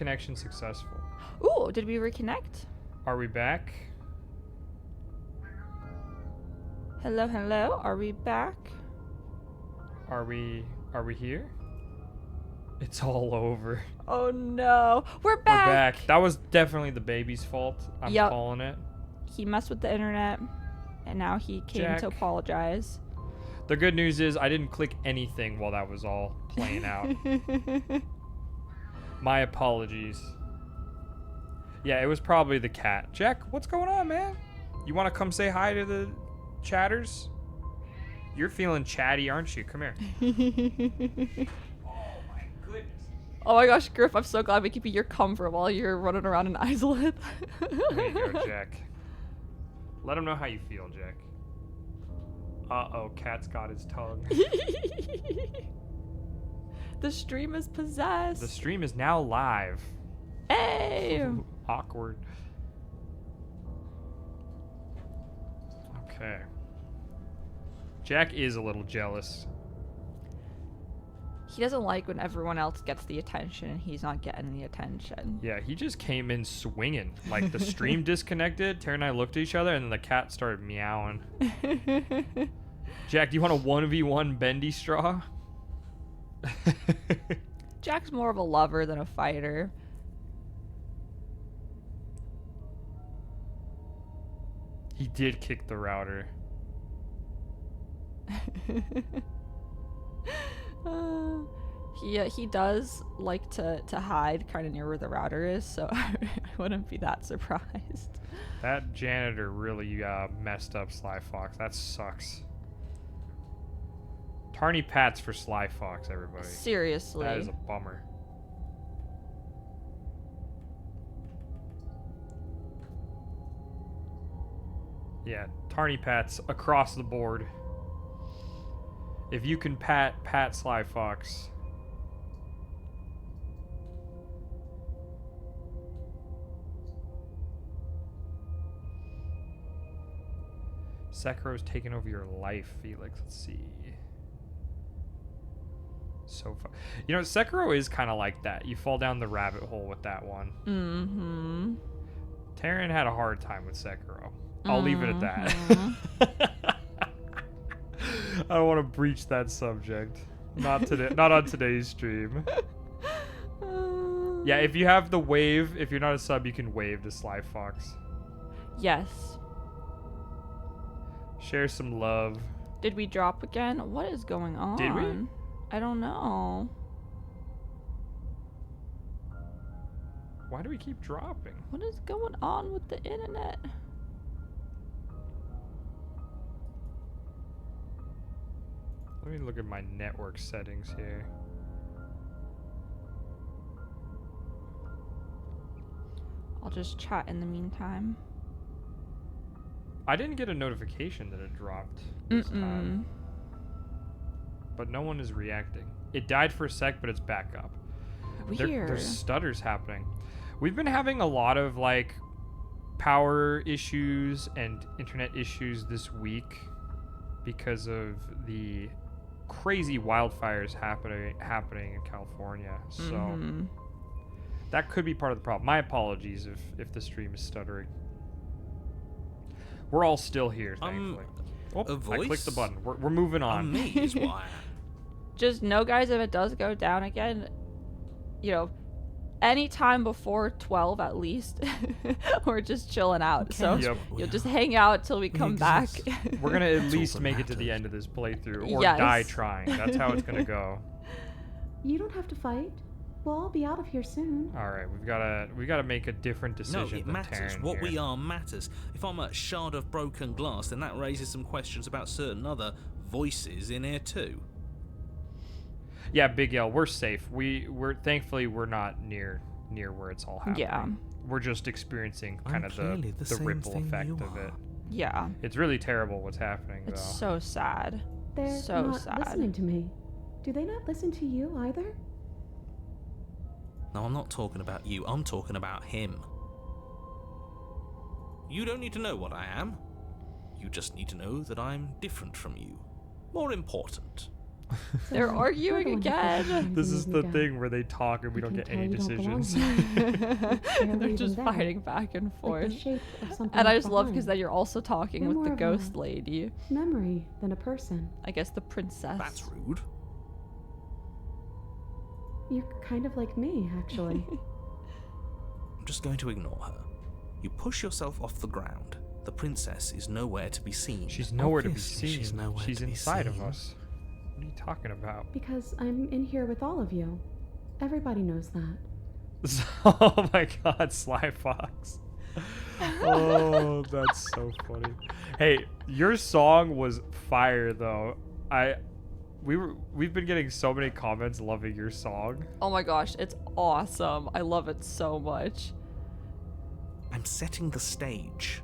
Connection successful. Ooh, did we reconnect? Are we back? Hello, hello. Are we back? Are we here? It's all over. Oh no. We're We're back. back. That was definitely the baby's fault. I'm Yep. calling it. He messed with the internet and now he came Jack. to apologize. The good news is I didn't click anything while that was all playing out. My apologies. Yeah, it was probably the cat. Jack, what's going on, man? You want to come say hi to the chatters? You're feeling chatty, aren't you? Come here. Oh my goodness. Oh my gosh, Griff, I'm so glad we keep you your comfort while you're running around in Isolate. There you go, Jack. Let him know how you feel, Jack. Uh-oh, cat's got his tongue. The stream is possessed. The stream is now live. Hey! Awkward. Okay. Jack is a little jealous. He doesn't like when everyone else gets the attention and he's not getting the attention. Yeah, he just came in swinging. Like, the stream disconnected, Tara and I looked at each other, and then the cat started meowing. Jack, do you want a 1v1 bendy straw? Jack's more of a lover than a fighter. He did kick the router. He does like to hide kind of near where the router is, so I wouldn't be that surprised. That janitor really messed up Sly Fox. That sucks. Tarny Pats for Sly Fox, everybody. Seriously. That is a bummer. Yeah, Tarny Pats across the board. If you can pat Sly Fox. Sekiro's taken over your life, Felix. Let's see. So far. You know, Sekiro is kind of like that. You fall down the rabbit hole with that one. Mm-hmm. Taryn had a hard time with Sekiro. I'll leave it at that. I don't want to breach that subject. Not today. Not on today's stream. Yeah, if you have the wave, if you're not a sub, you can wave to Sly Fox. Yes. Share some love. Did we drop again? What is going on? Did we? I don't know. Why do we keep dropping? What is going on with the internet? Let me look at my network settings here. I'll just chat in the meantime. I didn't get a notification that it dropped this time. But no one is reacting. It died for a sec, but it's back up. Weird. There's stutters happening. We've been having a lot of like power issues and internet issues this week because of the crazy wildfires happening in California. So that could be part of the problem. My apologies if the stream is stuttering. We're all still here, thankfully. I clicked the button. We're moving on. Me is why. Just know, guys, if it does go down again, you know, anytime before 12 at least, we're just chilling out. Okay. So you'll just hang out till we come back. We're going to at least make it to the end of this playthrough or die trying. That's how it's going to go. You don't have to fight. We'll all be out of here soon. All right, we gotta make a different decision. No, it than matters. Taryn What here. we are matters. If I'm a shard of broken glass, then that raises some questions about certain other voices in here too. Yeah, Big L, we're safe. We're thankfully we're not near where it's all happening. Yeah. We're just experiencing kind of the ripple effect of it. Yeah. It's really terrible what's happening though. It's so sad. They're so not sad. listening to me. Do they not listen to you either? No, I'm not talking about you. I'm talking about him. You don't need to know what I am. You just need to know that I'm different from you. More important. They're So, arguing you're the one who pushed again. me This to is move the me down. thing where they talk and we I don't can get tell any you don't belong decisions. here. They're Barely just even there. fighting back and Like forth. the shape of something And I left just love because behind. then you're also talking You're with the more of ghost a lady. memory than a person. I guess the princess. That's rude. You're kind of like me, actually. I'm just going to ignore her. You push yourself off the ground. The princess is nowhere to be seen. She's nowhere to be Obviously, seen. She's nowhere She's to be inside of seen. us. What are you talking about? Because I'm in here with all of you. Everybody knows that. Oh my god, Sly Fox. Oh, that's so funny. Hey, your song was fire though. We've been getting so many comments loving your song. Oh my gosh, it's awesome. I love it so much. I'm setting the stage.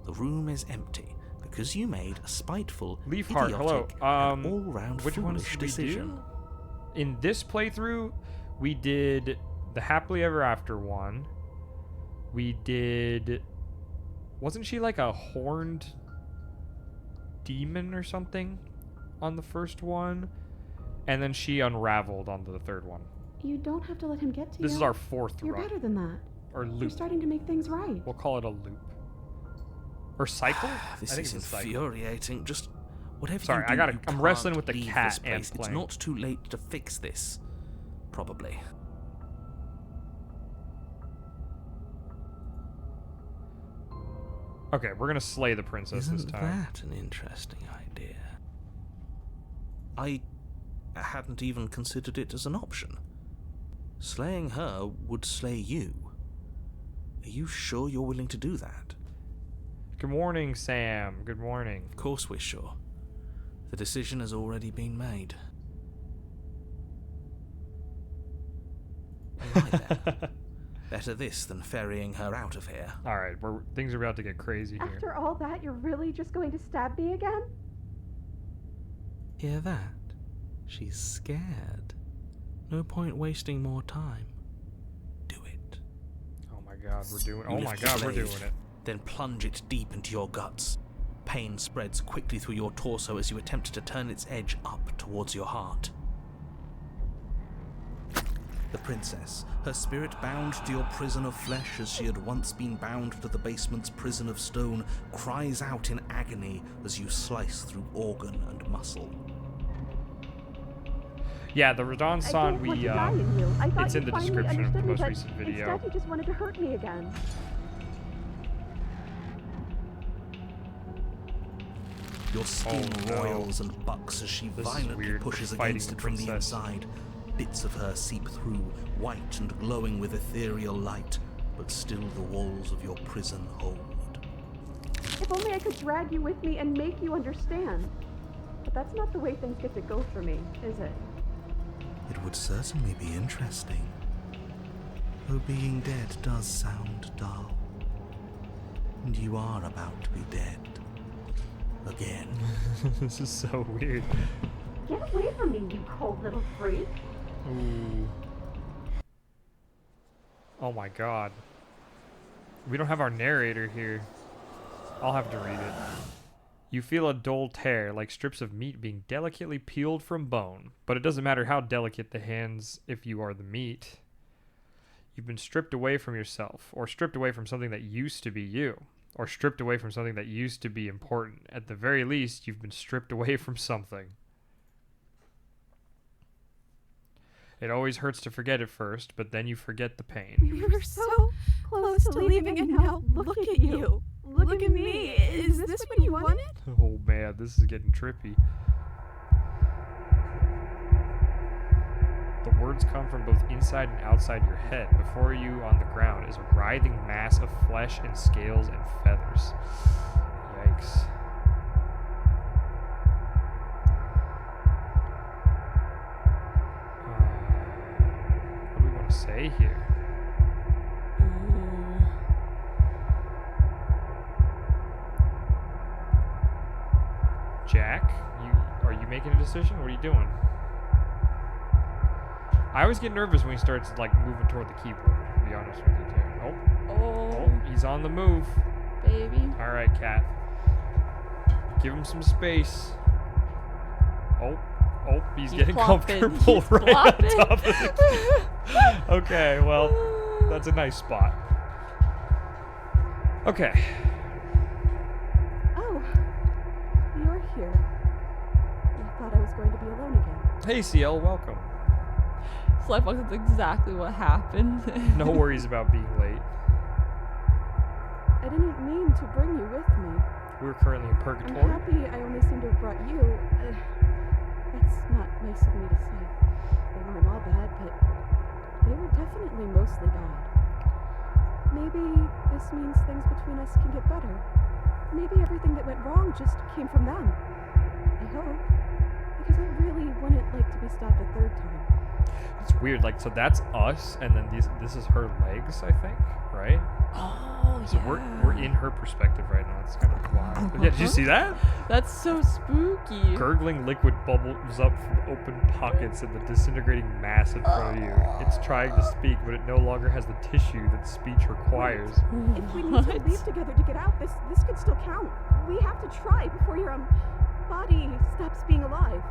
The room is empty because you made a spiteful, Leafheart, idiotic, hello. and all-round Which ones foolish did we decision. do? In this playthrough, we did the Happily Ever After one. We did... Wasn't she like a horned demon or something on the first one? And then she unraveled on the third one. You don't have to let him get to you. This is our fourth You're run. better than that. Or You're loop. starting to make things right. We'll call it a loop. Or cycle? This I think is it's a cycle. infuriating. Just whatever Sorry, you do, I'm can't wrestling with the leave cat this and place. It's playing. not too late to fix this. Probably. Okay, we're gonna slay the princess this Isn't time. that an interesting idea? I hadn't even considered it as an option. Slaying her would slay you. Are you sure you're willing to do that? Good morning, Sam. Good morning. Of course we're sure. The decision has already been made. Right then. Better this than ferrying her out of here. All right, things are about to get crazy here. After all that, you're really just going to stab me again? Hear that? She's scared. No point wasting more time. Do it. Oh my god, we're doing. You Oh my lift the god, we're blade, doing it. Then plunge it deep into your guts. Pain spreads quickly through your torso as you attempt to turn its edge up towards your heart. The princess, her spirit bound to your prison of flesh as she had once been bound to the basement's prison of stone, cries out in agony as you slice through organ and muscle. Yeah, the Radon I song don't want to die in you. I thought it's you in the finally description of the understood me, most but recent video. Instead, you just wanted to hurt me again. Your skin Oh, no. roils and bucks as she This is violently weird. pushes We're fighting against the it from the princess. inside. Bits of her seep through, white and glowing with ethereal light, but still the walls of your prison hold. If only I could drag you with me and make you understand. But that's not the way things get to go for me, is it? It would certainly be interesting. Though being dead does sound dull. And you are about to be dead. Again. This is so weird. Get away from me, you cold little freak. Ooh. Oh my god. We don't have our narrator here. I'll have to read it. You feel a dull tear, like strips of meat being delicately peeled from bone. But it doesn't matter how delicate the hands if you are the meat. You've been stripped away from yourself, or stripped away from something that used to be you, or stripped away from something that used to be important. At the very least, you've been stripped away from something. It always hurts to forget it first, but then you forget the pain. We were so close to leaving, and now look at you. Look at me. Is this what you wanted? Oh man, this is getting trippy. The words come from both inside and outside your head. Before you on the ground is a writhing mass of flesh and scales and feathers. Yikes. What do we want to say here? Jack, are you making a decision? What are you doing? I always get nervous when he starts like moving toward the keyboard, to be honest with you too. Oh, he's on the move. Baby. All right, cat. Give him some space. Oh, Oh, he's He's getting plopping. comfortable He's right on plopping. top of the key. Okay, well, that's a nice spot. Okay. Oh, you're here. I thought I was going to be alone again. Hey, CL, welcome. Slyfox, that's exactly what happened. No worries about being late. I didn't mean to bring you with me. We're currently in I'm Purgatory. happy I only seem to have brought you. That's not nice of me to say. They weren't all bad, but they were definitely mostly bad. Maybe this means things between us can get better. Maybe everything that went wrong just came from them. I hope. Because I really wouldn't like to be stabbed a third time. It's weird, like, so that's us, and then this is her legs, I think, right? Oh, So we're in her perspective right now. It's kind of wild. But yeah, did you see that? That's so spooky. Gurgling liquid bubbles up from open pockets in the disintegrating mass in front of you. It's trying to speak, but it no longer has the tissue that speech requires. If we need to leave together to get out, this could still count. We have to try before your body stops being alive.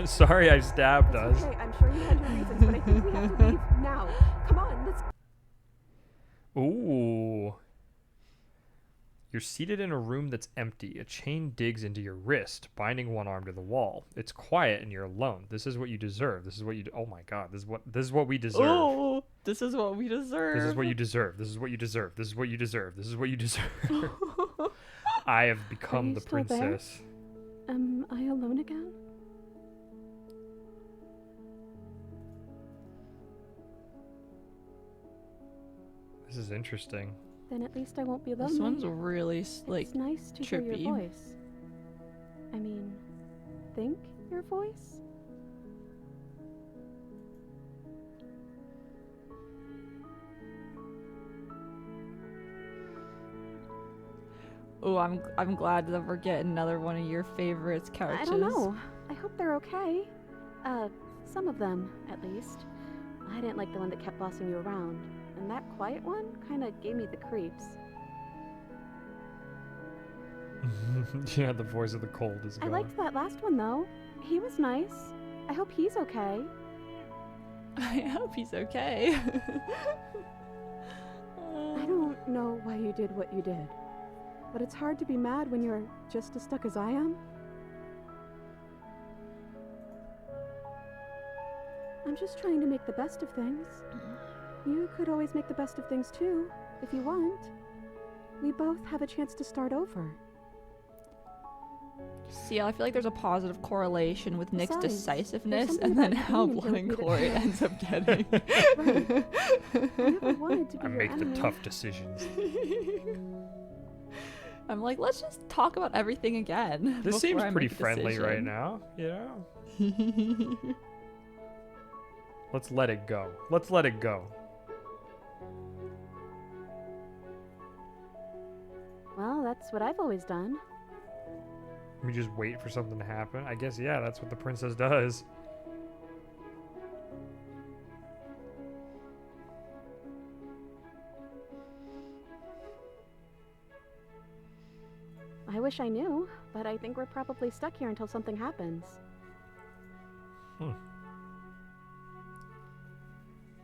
Sorry I stabbed It's us. okay, I'm sure you had your reasons, but I think we have to leave now. Come on, let's. Ooh. You're seated in a room that's empty. A chain digs into your wrist, binding one arm to the wall. It's quiet and you're alone. This is what you deserve. This is what you oh my god. This is what we deserve. Oh, this is what we deserve. This is what you deserve. This is what you deserve. This is what you deserve. This is what you deserve. I have become you the still there? princess. Am I alone again? This is interesting. Then at least I won't be lonely. This one's really like it's nice to hear trippy. your voice. I mean, think your voice? Oh, I'm glad that we're getting another one of your favorites couches. I don't know. I hope they're okay. Some of them, at least. I didn't like the one that kept bossing you around. And that quiet one kind of gave me the creeps. Yeah, the voice of the cold is gone. I liked that last one, though. He was nice. I hope he's okay. I hope he's okay. I don't know why you did what you did. But it's hard to be mad when you're just as stuck as I am. I'm just trying to make the best of things. You could always make the best of things too, if you want. We both have a chance to start over. See, I feel like there's a positive correlation with Nick's Besides, decisiveness there's and something then about how being Blood and interrupted. Glory ends up getting. Right. I never wanted to be I your make the enemy. tough decisions. I'm like, let's just talk about everything again. This seems before I pretty make a friendly right decision. now, you know? Let's let it go. Let's let it go. Well, that's what I've always done. We just wait for something to happen. I guess, yeah, that's what the princess does. I wish I knew, but I think we're probably stuck here until something happens.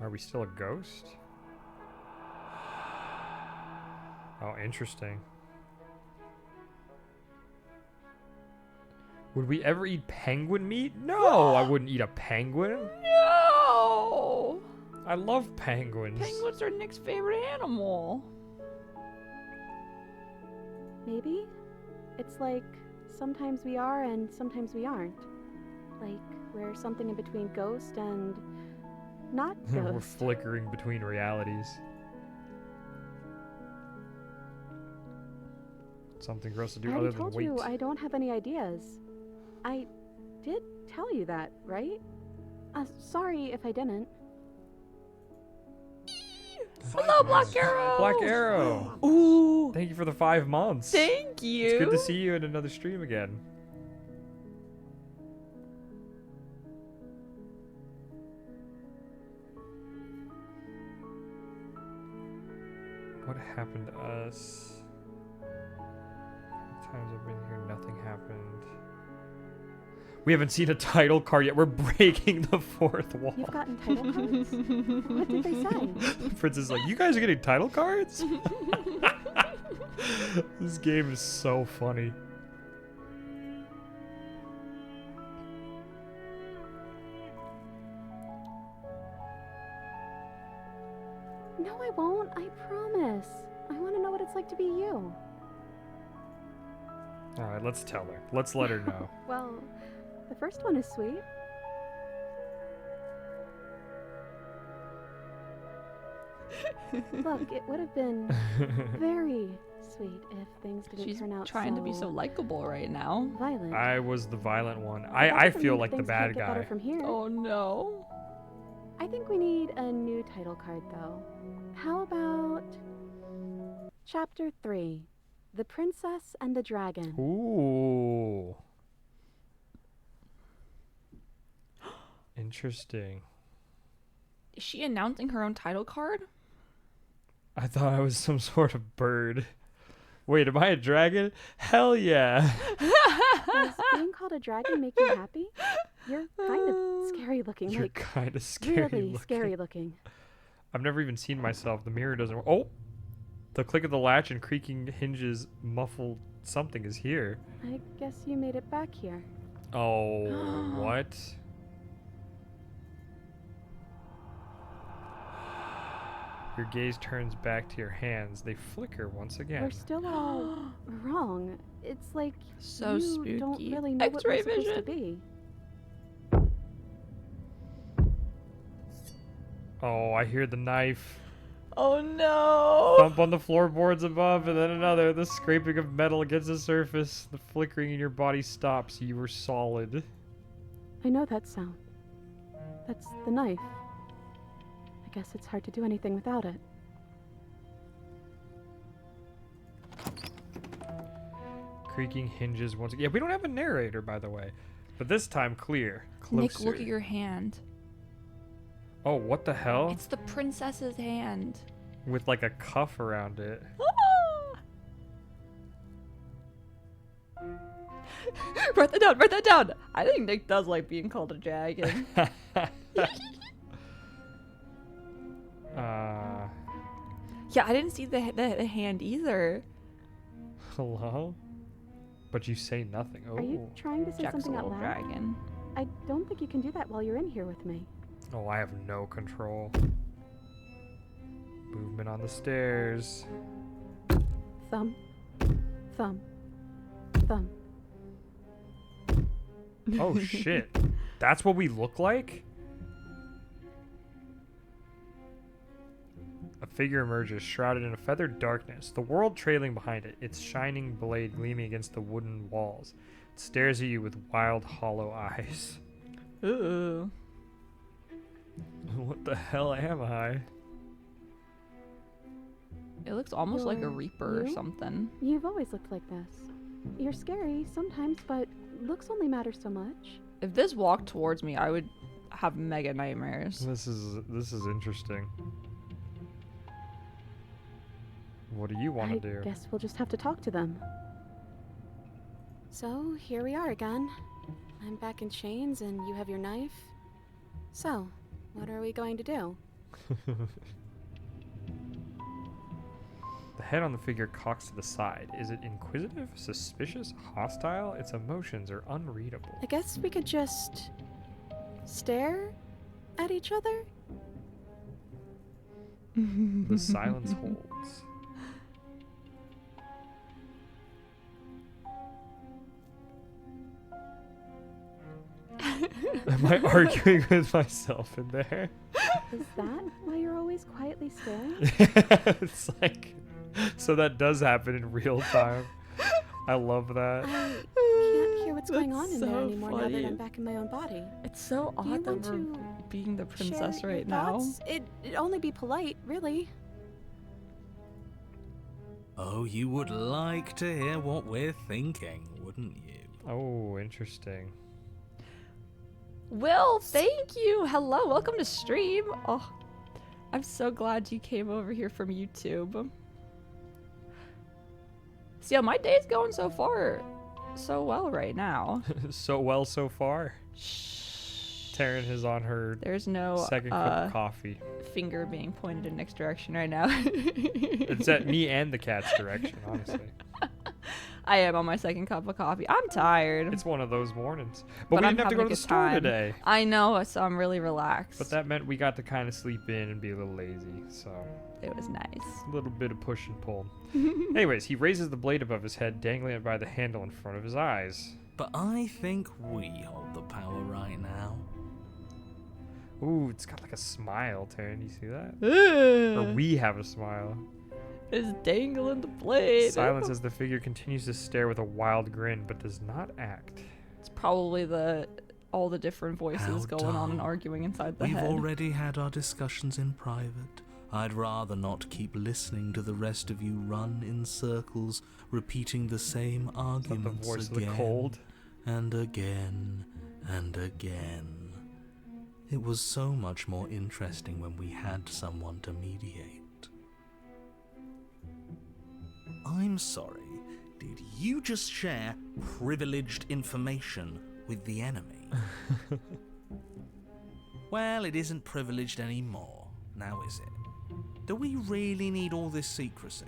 Are we still a ghost? Oh, interesting. Would we ever eat penguin meat? No, I wouldn't eat a penguin. No! I love penguins. Penguins are Nick's favorite animal. Maybe? It's like sometimes we are and sometimes we aren't. Like we're something in between ghost and not We're ghost. flickering between realities. Something for us to I do other already than told wait. you I don't have any ideas. I did tell you that, right? Sorry if I didn't. Hello, Black Arrow! Black Arrow! Ooh! Thank you for the 5 months. Thank you! It's good to see you in another stream again. What happened to us? Times I've been here, nothing happened. We haven't seen a title card yet. We're breaking the fourth wall. You've gotten title cards? What did they say? Prince is like, you guys are getting title cards? This game is so funny. No, I won't. I promise. I want to know what it's like to be you. All right, let's tell her. Let's let her know. Well, the first one is sweet. Look, it would have been very sweet if things didn't She's turn out trying to be so likable right now. violent. I was the violent one. That I doesn't feel mean like the things bad can't get better guy. from here. Oh no. I think we need a new title card, though. How about Chapter 3, The Princess and the Dragon? Ooh. Interesting. Is she announcing her own title card? I thought I was some sort of bird. Wait, am I a dragon? Hell yeah. Does being called a dragon make you happy? You're kind of scary looking, You're like kind of scary really looking. scary looking. I've never even seen myself. The mirror doesn't work. Oh! The click of the latch and creaking hinges muffled something is here. I guess you made it back here. Oh, what? Your gaze turns back to your hands. They flicker once again. We're still all wrong. It's like So you don't spooky. really know what we're X-ray supposed to vision. be. Oh, I hear the knife. Oh no. Thump on the floorboards above, and then another. The scraping of metal against the surface. The flickering in your body stops. You were solid. I know that sound. That's the knife. I guess it's hard to do anything without it. Creaking hinges once again. Yeah, we don't have a narrator, by the way. But this time, clear. Closer. Nick, look at your hand. Oh, what the hell? It's the princess's hand. With like a cuff around it. Write that down, write that down. I think Nick does like being called a dragon. Yeah, I didn't see the hand either. Hello? But you say nothing. Oh. Are you trying to say Jack's a something out little loud? dragon. I don't think you can do that while you're in here with me. Oh, I have no control. Movement on the stairs. Thumb. Thumb. Thumb. Oh shit. That's what we look like? A figure emerges, shrouded in a feathered darkness, the world trailing behind it, its shining blade gleaming against the wooden walls. It stares at you with wild, hollow eyes. Ooh. What the hell am I? It looks almost like a You're reaper or you? something. You've always looked like this. You're scary sometimes, but looks only matter so much. If this walked towards me, I would have mega nightmares. This is interesting. What do you want I to do? guess we'll just have to talk to them. So, here we are again. I'm back in chains and you have your knife. So, what are we going to do? The head on the figure cocks to the side. Is it inquisitive, suspicious, hostile? Its emotions are unreadable. I guess we could just stare at each other? The silence holds. Am I arguing with myself in there? Is that why you're always quietly staring? It's like, so that does happen in real time. I love that. I can't hear what's going on That's in there so anymore now funny. that I'm back in my own body. It's so Do you odd that want we're to being the princess Share right your now. thoughts? It'd only be polite, really. Oh, you would like to hear what we're thinking, wouldn't you? Oh, interesting. Will, thank you. Hello, welcome to stream. Oh, I'm so glad you came over here from YouTube. See how my day's going so far so well right now. So well so far. Shh. Taryn is on her There's no second cup of coffee. finger being pointed in next direction right now. It's at me and the cat's direction, honestly. I am on my second cup of coffee. I'm tired. It's one of those mornings. But But we I'm didn't have to having go a to the good store time. today. I know, so I'm really relaxed. But that meant we got to kind of sleep in and be a little lazy, so It was nice. a little bit of push and pull. Anyways, he raises the blade above his head, dangling it by the handle in front of his eyes. But I think we hold the power right now. Ooh, it's got like a smile, Taryn. You see that? Or we have a smile. It's dangling the blade. Silence as the figure continues to stare with a wild grin, but does not act. It's probably all the different voices How going on and dull. arguing inside the We've head. already had our discussions in private. I'd rather not keep listening to the rest of you run in circles, repeating the same Is that arguments the voice again of the cold? and again and again. It was so much more interesting when we had someone to mediate. I'm sorry, did you just share privileged information with the enemy? Well, it isn't privileged anymore, now is it? Do we really need all this secrecy?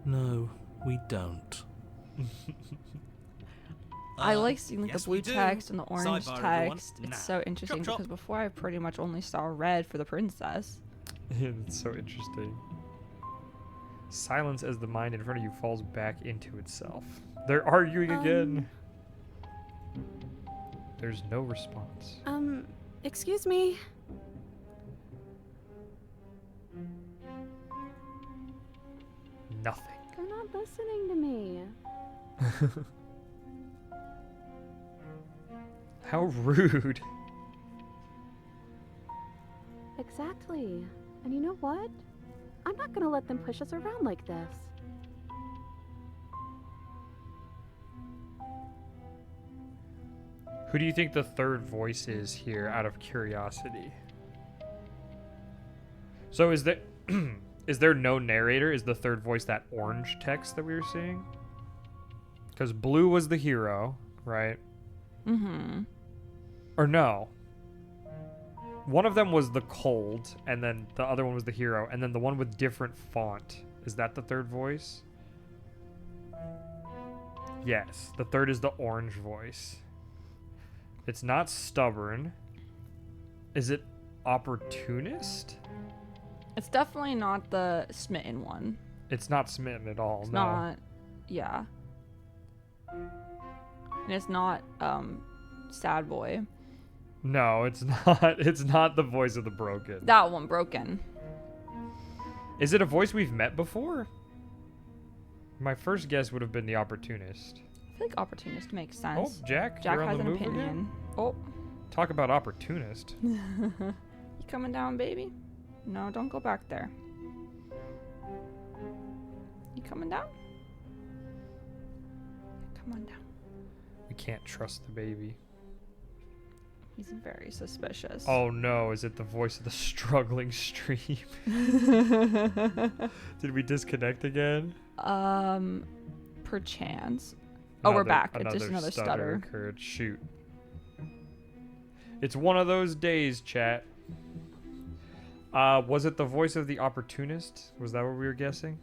No, we don't. I like seeing like yes, the blue we do. text and the orange Sidebar, everyone. text. Now, It's so interesting chop, chop. because before I pretty much only saw red for the princess. It's so interesting. Silence as the mind in front of you falls back into itself. They're arguing again. There's no response. Excuse me. Nothing. They're not listening to me. How rude. Exactly. And you know what? I'm not gonna let them push us around like this. Who do you think the third voice is here, out of curiosity? So is there is there no narrator? Is the third voice that orange text that we were seeing? Because blue was the hero, right? Mm-hmm. Or no. One of them was the cold, and then the other one was the hero, and then the one with different font. Is that the third voice? Yes, the third is the orange voice. It's not stubborn. Is it opportunist? It's definitely not the smitten one. It's not smitten at all. It's no. not. Yeah. And it's not sad boy. No, it's not. It's not the voice of the broken. That one broken. Is it a voice we've met before? My first guess would have been the opportunist. I feel like opportunist makes Oh, sense. Jack, Jack you're on has the an move again? opinion. Oh, Talk about opportunist. you coming down, baby? No, don't go back there. You coming down? Come on down. We can't trust the baby. He's very suspicious. Oh no, is it the voice of the struggling stream? Did we disconnect again? Perchance. Oh, we're back. It's just another stutter. Occurred. Shoot. It's one of those days, chat. Was it the voice of the opportunist? Was that what we were guessing?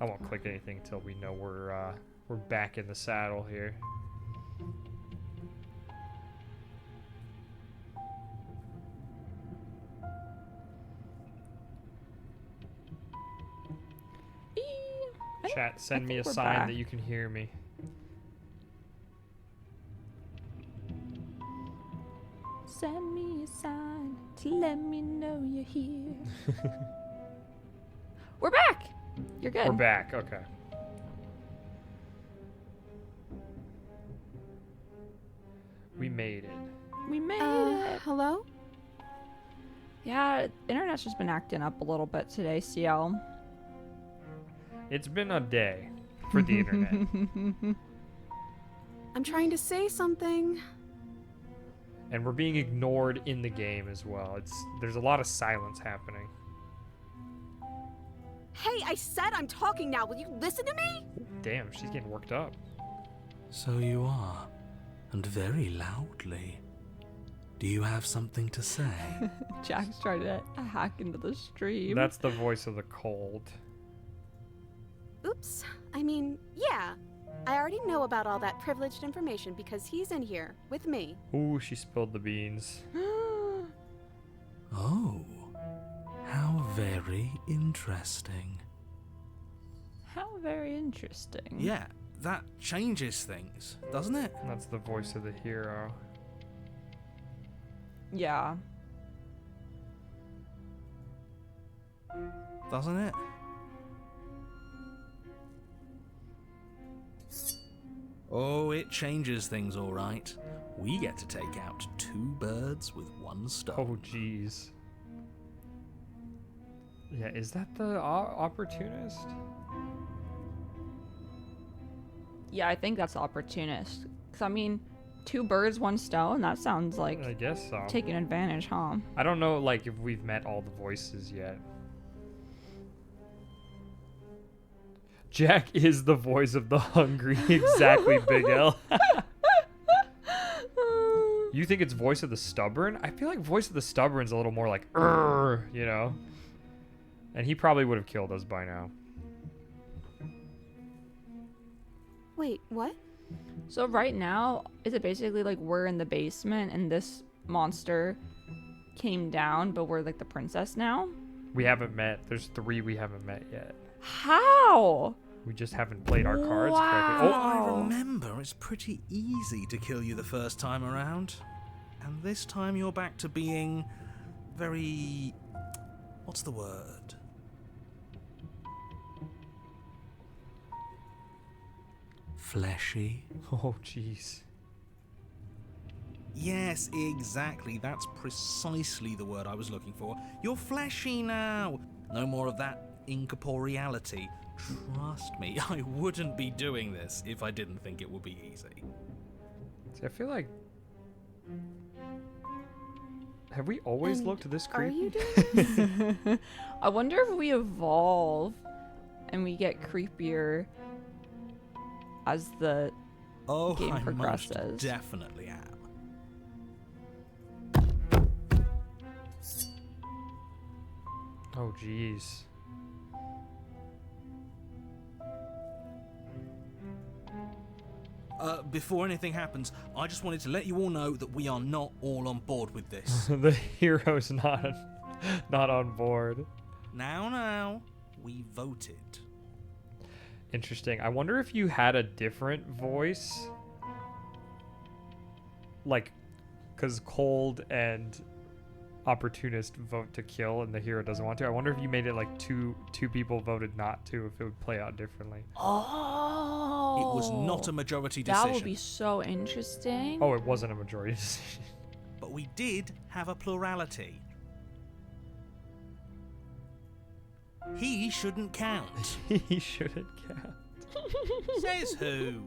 I won't click anything until we know we're back in the saddle here. Chat, send me a think we're sign back. that you can hear me. Send me a sign to let me know you're here. We're back. You're good. We're back. Okay. We made it. We made it. Hello? Yeah, internet's just been acting up a little bit today, CL. It's been a day for the internet. I'm trying to say something. And we're being ignored in the game as well. There's a lot of silence happening. Hey, I said I'm talking now. Will you listen to me? Damn, she's getting worked up. So you are, and very loudly. Do you have something to say? Jack's trying to hack into the stream. That's the voice of the cold. Oops. I mean, yeah. I already know about all that privileged information because he's in here with me. Ooh, she spilled the beans. Oh, how very interesting. How very interesting. Yeah, that changes things, doesn't it? That's the voice of the hero. Yeah. Doesn't it? Oh, it changes things, all right. We get to take out 2 birds with 1 stone. Oh, jeez. Yeah, is that the opportunist? Yeah, I think that's opportunist. 'Cause I mean, 2 birds, 1 stone. That sounds like I guess so. taking advantage, huh? I don't know, like, if we've met all the voices yet. Jack is the voice of the hungry. Exactly, Big L. You think it's voice of the stubborn? I feel like voice of the stubborn's a little more like, you know? And he probably would have killed us by now. Wait, what? So right now, is it basically like we're in the basement and this monster came down, but we're like the princess now? We haven't met. There's 3 we haven't met yet. How? We just haven't played our cards Wow. correctly. I remember it's pretty easy to kill you the first time around. And this time you're back to being very... what's the word? Fleshy? Oh, jeez. Yes, exactly. That's precisely the word I was looking for. You're fleshy now. No more of that incorporeality. Trust me, I wouldn't be doing this if I didn't think it would be easy. See, I feel like... Have we always And looked this Are creepy? you doing this? I wonder if we evolve and we get creepier as the Oh, game I progresses. most definitely am. Oh, jeez. Before anything happens, I just wanted to let you all know that we are not all on board with this. The hero's not on board. Now, we voted. Interesting. I wonder if you had a different voice. Like, because Cold and Opportunist vote to kill and the hero doesn't want to. I wonder if you made it like two people voted not to, if it would play out differently. Oh. It was not a majority decision. That would be so interesting. Oh, it wasn't a majority decision. But we did have a plurality. He shouldn't count. He shouldn't count. Says who?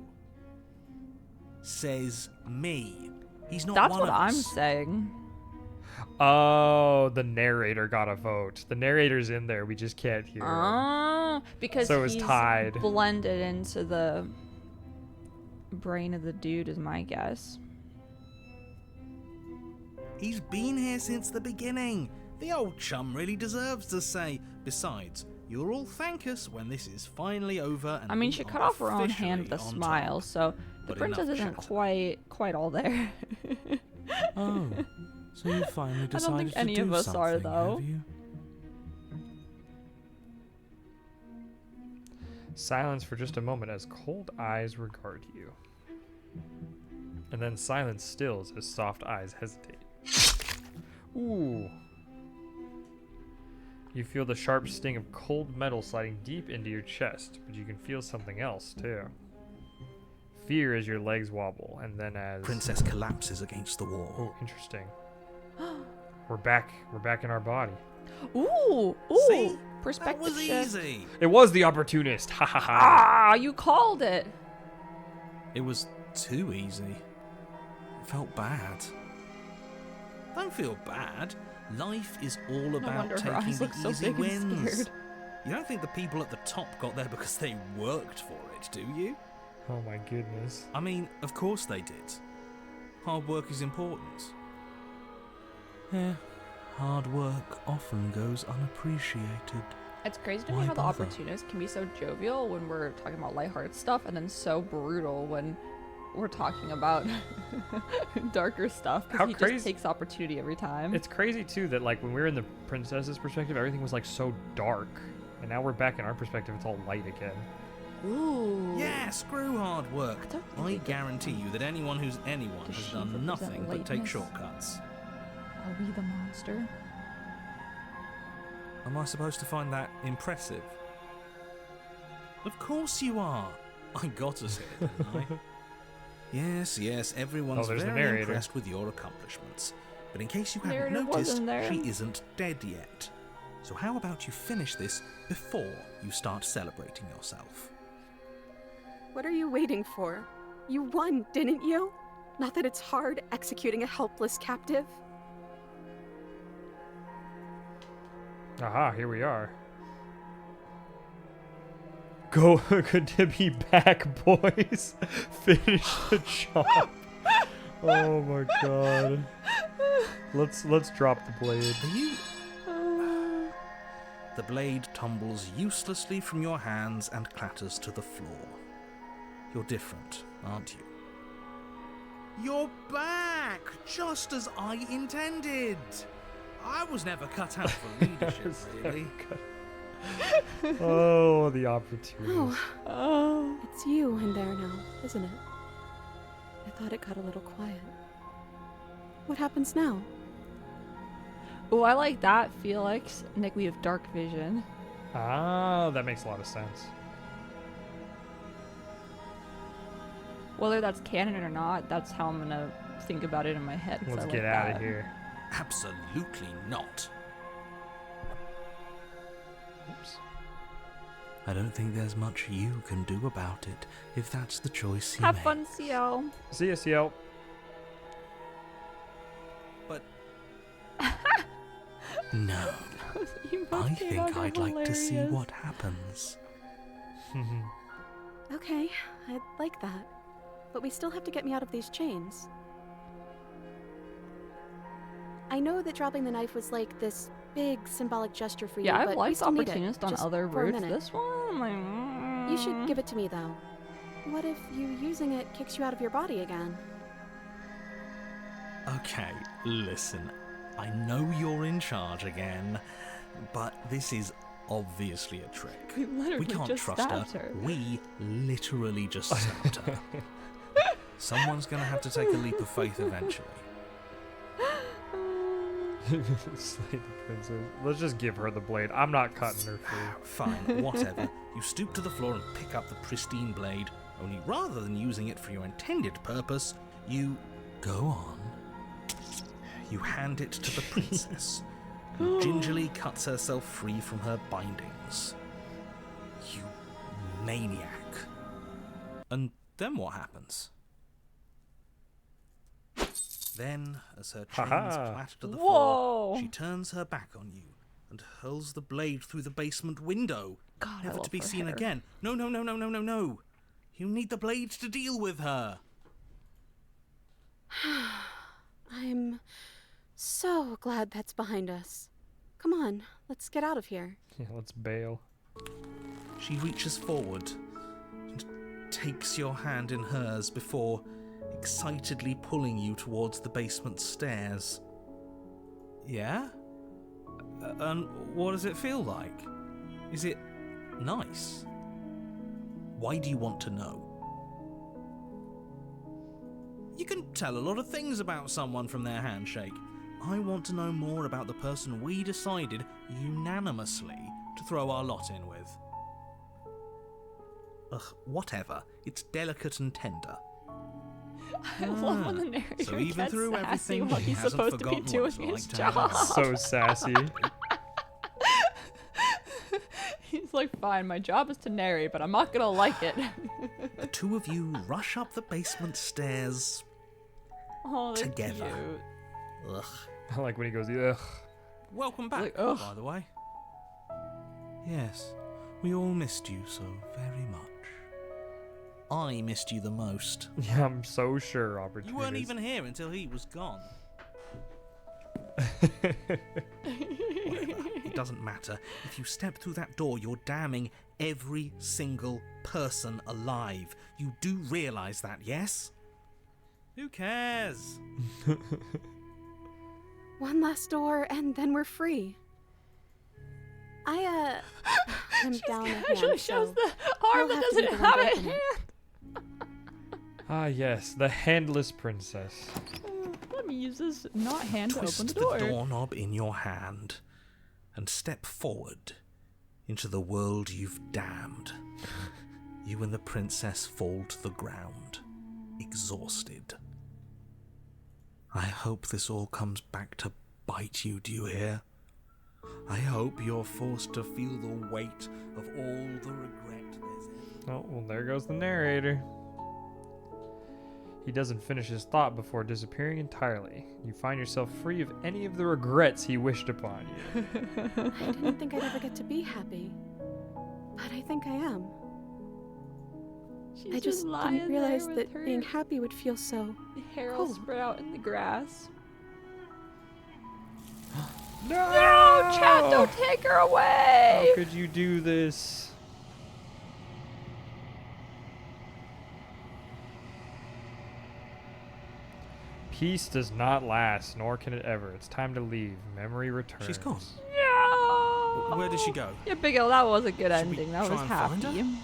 Says me. He's not That's one what of I'm us. saying. Oh, the narrator got a vote. The narrator's in there. We just can't hear him. Oh, because So it's he's tied. blended into the brain of the dude is my guess. He's been here since the beginning. The old chum really deserves to say. Besides, you'll all thank us when this is finally over. And I mean, we she are cut off her own hand with a officially on smile, top. so the But princess enough isn't chatter. quite all there. Oh, so you finally I don't think any of us are, though. Silence for just a moment as cold eyes regard you. And then silence stills as soft eyes hesitate. Ooh. You feel the sharp sting of cold metal sliding deep into your chest, but you can feel something else too. Fear as your legs wobble, and then as... Princess collapses against the wall. Oh, interesting. We're back in our body. Ooh, See? That perspective was shift. easy. It was the opportunist. Ha ha ha. Ah, you called it. It was too easy. It felt bad. Don't feel bad. Life is all about wonder her taking eyes the look so easy big and wins. scared. You don't think the people at the top got there because they worked for it, do you? Oh my goodness. I mean, of course they did. Hard work is important. Yeah, hard work often goes unappreciated. It's crazy to me Why how the bother? opportunist can be so jovial when we're talking about lighthearted stuff, and then so brutal when we're talking about darker stuff. How Because he crazy- just takes opportunity every time. It's crazy too that like when we were in the princess's perspective, everything was like so dark, and now we're back in our perspective. It's all light again. Ooh. Yeah, screw hard work. I don't think I they did guarantee you that anyone who's anyone Does has she done represent nothing but take lightness? shortcuts. Are we the monster? Am I supposed to find that impressive? Of course you are. I got us here, didn't I? Yes, everyone's there's the very narrator. impressed with your accomplishments. But in case you haven't Narrator noticed, wasn't there. she isn't dead yet. So how about you finish this before you start celebrating yourself? What are you waiting for? You won, didn't you? Not that it's hard executing a helpless captive. Aha, here we are. Go, good to be back, boys. Finish the job. Oh my god. Let's drop the blade. Are you... The blade tumbles uselessly from your hands and clatters to the floor. You're different, aren't you? You're back! Just as I intended! I was never cut out for leadership, really. Oh, the opportunity. Oh. It's you in there now, isn't it? I thought it got a little quiet. What happens now? Oh, I like that, Felix. Nick, we have dark vision. Ah, that makes a lot of sense. Whether that's canon or not, that's how I'm gonna think about it in my head. 'cause Let's I get like out that. of here. Absolutely not. Oops. I don't think there's much you can do about it, if that's the choice you Have make. fun, CL. See ya, CL. But... no. You both I came think out I'd like to see hilarious. what happens. Okay, I'd like that. But we still have to get me out of these chains. I know that dropping the knife was like this big symbolic gesture for you, Yeah, I've but we liked still need it, opportunist on just other for a routes. minute. This one, I'm like, You should give it to me, though. What if you using it kicks you out of your body again? Okay, listen. I know you're in charge again, but this is obviously a trick. We literally can't just trust her. stabbed her. We literally just stabbed her. Someone's gonna have to take a leap of faith eventually. Slay the princess. Let's just give her the blade. I'm not cutting her free. Fine, whatever. You stoop to the floor and pick up the pristine blade, only rather than using it for your intended purpose, you go on. You hand it to the princess, who gingerly cuts herself free from her bindings. You maniac. And then what happens? Then, as her chains Ha-ha. clatter to the Whoa. floor, she turns her back on you and hurls the blade through the basement window, God, I never love to be her seen hair. again. No. You need the blade to deal with her. I'm so glad that's behind us. Come on, let's get out of here. Yeah, let's bail. She reaches forward and takes your hand in hers before excitedly pulling you towards the basement stairs. Yeah? And what does it feel like? Is it nice? Why do you want to know? You can tell a lot of things about someone from their handshake. I want to know more about the person we decided unanimously to throw our lot in with. Ugh, whatever. It's delicate and tender. I love when the narrator So even gets through sassy everything, while he he's hasn't supposed to be forgotten doing what it's his like to have a job. So sassy. He's like, fine, my job is to narrate, but I'm not gonna like it. The two of you rush up the basement stairs Oh, they're together. cute. Ugh, I like when he goes, ugh. Welcome back, Like, ugh. by the way. Yes, we all missed you so very much. I missed you the most. Yeah, I'm so sure, opportunist. You weren't even here until he was gone. Whatever, it doesn't matter. If you step through that door, you're damning every single person alive. You do realise that, yes? Who cares? One last door, and then we're free. I am down a hand, Actually shows so the arm you'll that have to be doesn't the one have to a open it. hand. Ah, yes, the handless princess. Let me use this not hand to Twist open the the door. doorknob in your hand and step forward into the world you've damned. You and the princess fall to the ground, exhausted. I hope this all comes back to bite you, do you hear? I hope you're forced to feel the weight of all the regret there's ever. Oh, well, there goes the narrator. He doesn't finish his thought before disappearing entirely. You find yourself free of any of the regrets he wished upon you. I didn't think I'd ever get to be happy, but I think I am. She's I just lying didn't realize there that with her being happy would feel so. hair all cold. spread out in the grass. No! No, Chad, don't take her How away! could you do this? Peace does not last, nor can it ever. It's time to leave. Memory returns. She's gone. No! Where did she go? Yeah, Big L, that was a good Should we ending. That try was and find her? happy.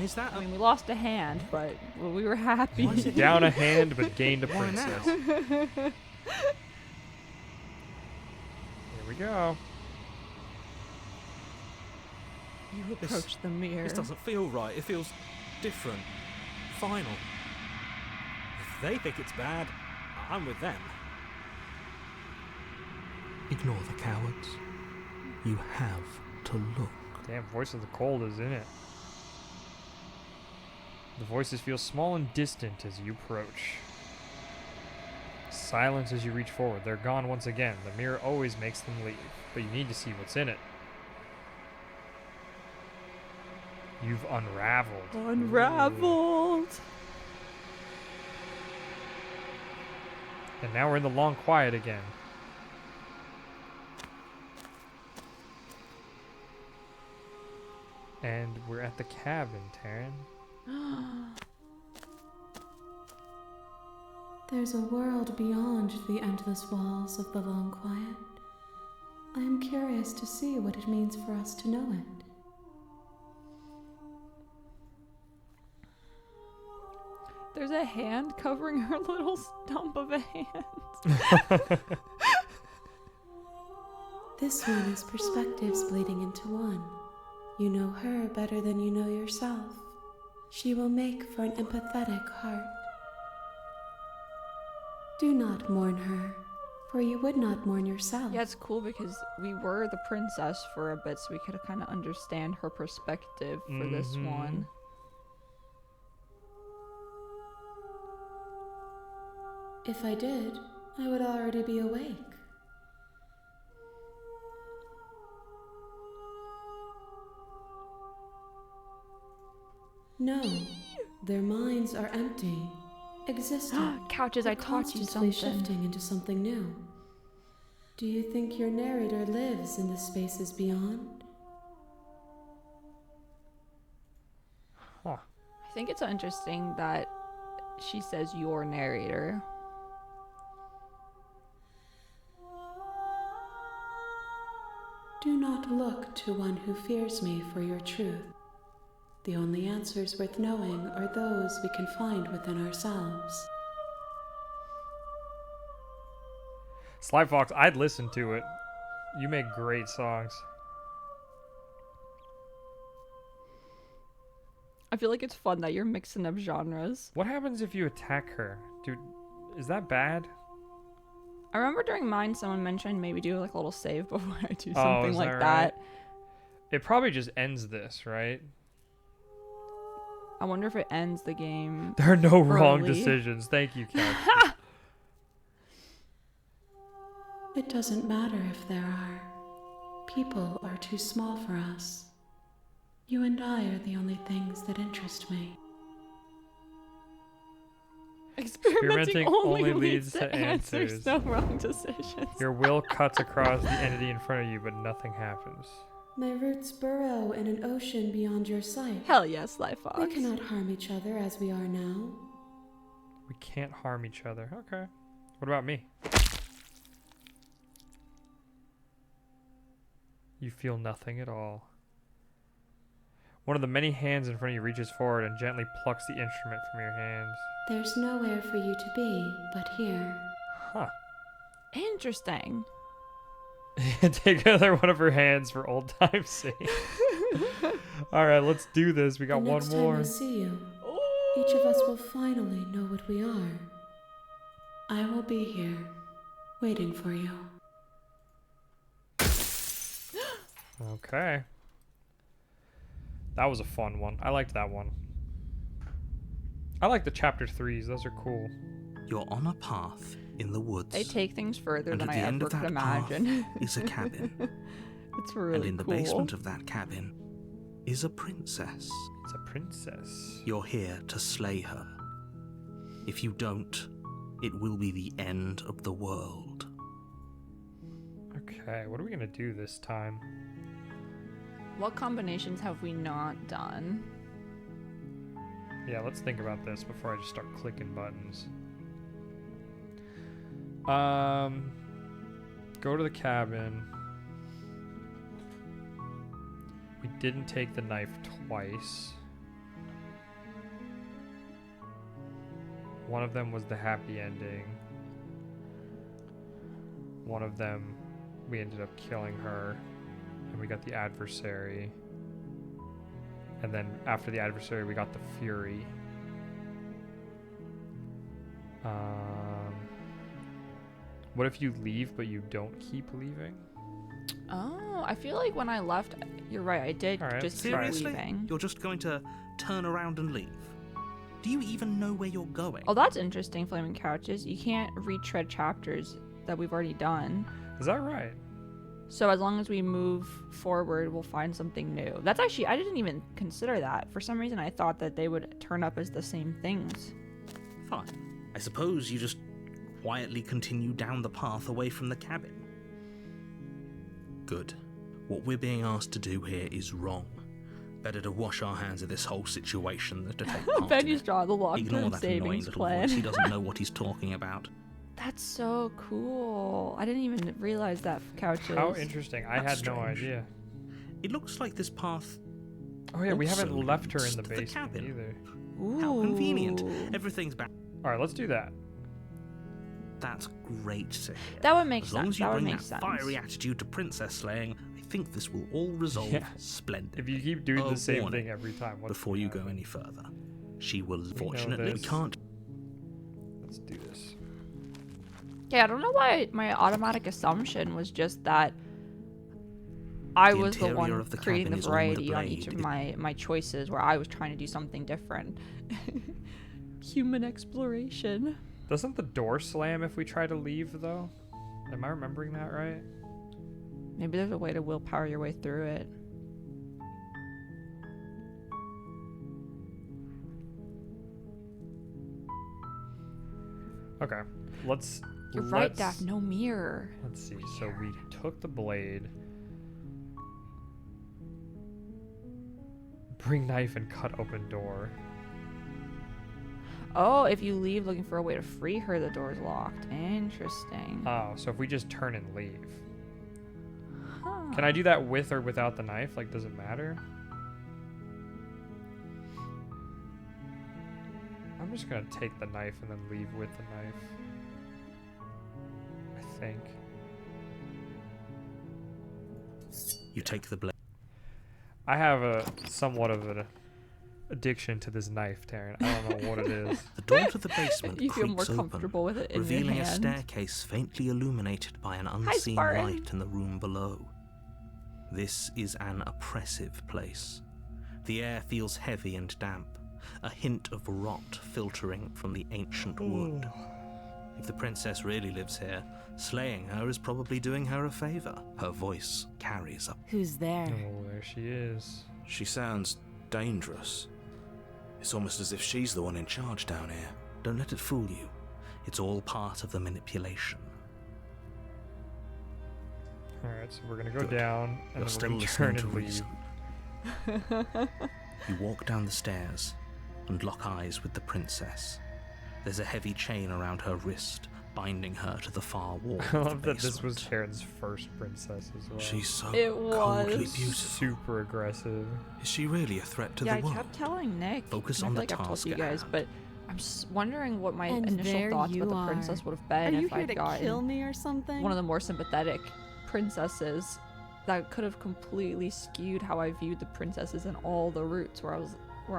Is that I mean, we lost a hand, but we were happy. Why is it Down a hand, but gained a Why now? princess. Here we go. You approach the mirror. This doesn't feel right. It feels different. Final. If they think it's bad, I'm with them. Ignore the cowards. You have to look. Damn, Voice of the Cold is in it. The voices feel small and distant as you approach. Silence as you reach forward. They're gone once again. The mirror always makes them leave, but you need to see what's in it. You've unraveled. Unraveled. And now we're in the long quiet again. And we're at the cabin, Taryn. There's a world beyond the endless walls of the long quiet. I am curious to see what it means for us to know it. There's a hand covering her little stump of a hand. This one is perspectives bleeding into one. You know her better than you know yourself. She will make for an empathetic heart. Do not mourn her, for you would not mourn yourself. Yeah, it's cool because we were the princess for a bit, so we could kind of understand her perspective for this Mhm. one. If I did, I would already be awake. No, their minds are empty, existing, Couches, I taught you constantly something. shifting into something new. Do you think your narrator lives in the spaces beyond? Huh. I think it's interesting that she says your narrator. Do not look to one who fears me for your truth. The only answers worth knowing are those we can find within ourselves. Sly Fox, I'd listen to it. You make great songs. I feel like it's fun that you're mixing up genres. What happens if you attack her? Dude, is that bad? I remember during mine someone mentioned maybe do like a little save before I do Oh, something is like that that. right? It probably just ends this, right? I wonder if it ends the game. There are no wrong Early. decisions. Thank you, Kat. It doesn't matter if there are. People are too small for us. You and I are the only things that interest me. Experimenting only leads to answers. No wrong decisions. Your will cuts across the entity in front of you, but nothing happens. My roots burrow in an ocean beyond your sight. Hell yes, Life Fox. We cannot harm each other as we are now. We can't harm each other. Okay. What about me? You feel nothing at all. One of the many hands in front of you reaches forward and gently plucks the instrument from your hands. There's nowhere for you to be but here. Huh. Interesting. Take another one of her hands for old time's sake. Alright, let's do this. We got The one next more. time I see you, each of us will finally know what we are. I will be here, waiting for you. Okay. That was a fun one. I liked that one. I like the chapter 3s. Those are cool. You're on a path in the woods. They take things further and than at I the end ever of could that imagine. path is a cabin. It's really And in the cool. basement of that cabin is a princess. It's a princess. You're here to slay her. If you don't, it will be the end of the world. Okay, what are we gonna do this time? What combinations have we not done? Yeah, let's think about this before I just start clicking buttons. Go to the cabin. We didn't take the knife twice. One of them was the happy ending. One of them, we ended up killing her. And we got the adversary. And then after the adversary, we got the fury. What if you leave, but you don't keep leaving? Oh, I feel like when I left, you're right, I did All right, just keep Seriously? leaving. You're just going to turn around and leave? Do you even know where you're going? Oh, that's interesting, Flaming Couches. You can't retread chapters that we've already done. Is that right? So as long as we move forward, we'll find something new. That's actually, I didn't even consider that. For some reason, I thought that they would turn up as the same things. Fine. I suppose you just quietly continue down the path away from the cabin. Good. What we're being asked to do here is wrong. Better to wash our hands of this whole situation than to take part in Benny's it. draw the Ignore long-term that annoying savings little plan. voice. He doesn't know what he's talking about. That's so cool. I didn't even realize that, Couches. How interesting. I That's had no strange. idea. It looks like this path... Oh yeah, we haven't also left her in leads the to the basement cabin. either. How convenient. Ooh. Everything's back. Alright, let's do that. That's great to hear. That would make As long sense. as you That would bring make that sense. fiery attitude to princess slaying, I think this will all resolve Yeah. splendidly. If you keep doing Oh, the same warning. thing every time, what's Before gonna you go happen? any further, she will... know Fortunately, we this. can't... Let's do this. Yeah, I don't know why my automatic assumption was just that I The was the interior one of the creating the cabin is armed with a variety on each of blade. my choices, where I was trying to do something different. Human exploration. Doesn't the door slam if we try to leave, though? Am I remembering that right? Maybe there's a way to willpower your way through it. Okay, let's... You're right, let's- Daphne. No mirror. Let's see. So we took the blade. Bring knife and cut open door. Oh, if you leave looking for a way to free her, the door's locked. Interesting. Oh, so if we just turn and leave. Huh. Can I do that with or without the knife? Like, does it matter? I'm just gonna take the knife and then leave with the knife. I think. You take the blade. I have a somewhat of an addiction to this knife, Taryn. I don't know what it is. The door to the basement You feel more creaks open, comfortable with it in your revealing a hand. staircase faintly illuminated by an unseen Spartan. light in the room below. This is an oppressive place. The air feels heavy and damp, a hint of rot filtering from the ancient wood. If the princess really lives here, slaying her is probably doing her a favor. Her voice carries up. Who's there? Oh, there she is. She sounds dangerous. It's almost as if she's the one in charge down here. Don't let it fool you. It's all part of the manipulation. Alright, so we're gonna go Good. down, and You're then still we're gonna listening turn to and leave. reason. You walk down the stairs and lock eyes with the princess. There's a heavy chain around her wrist, binding her to the far wall. I of love the that this was basement. Karen's first princess as well. She's so It coldly was. beautiful. super aggressive. Is she really a threat to Yeah, the I world? kept telling Nick. Focus and on I the feel like I've told task you at guys, hand. but I'm wondering what my And initial there thoughts you about the are. princess would have Are been you if here I'd to gotten kill me or something? one of the more sympathetic princesses that could have completely skewed how I viewed the princesses in all the routes where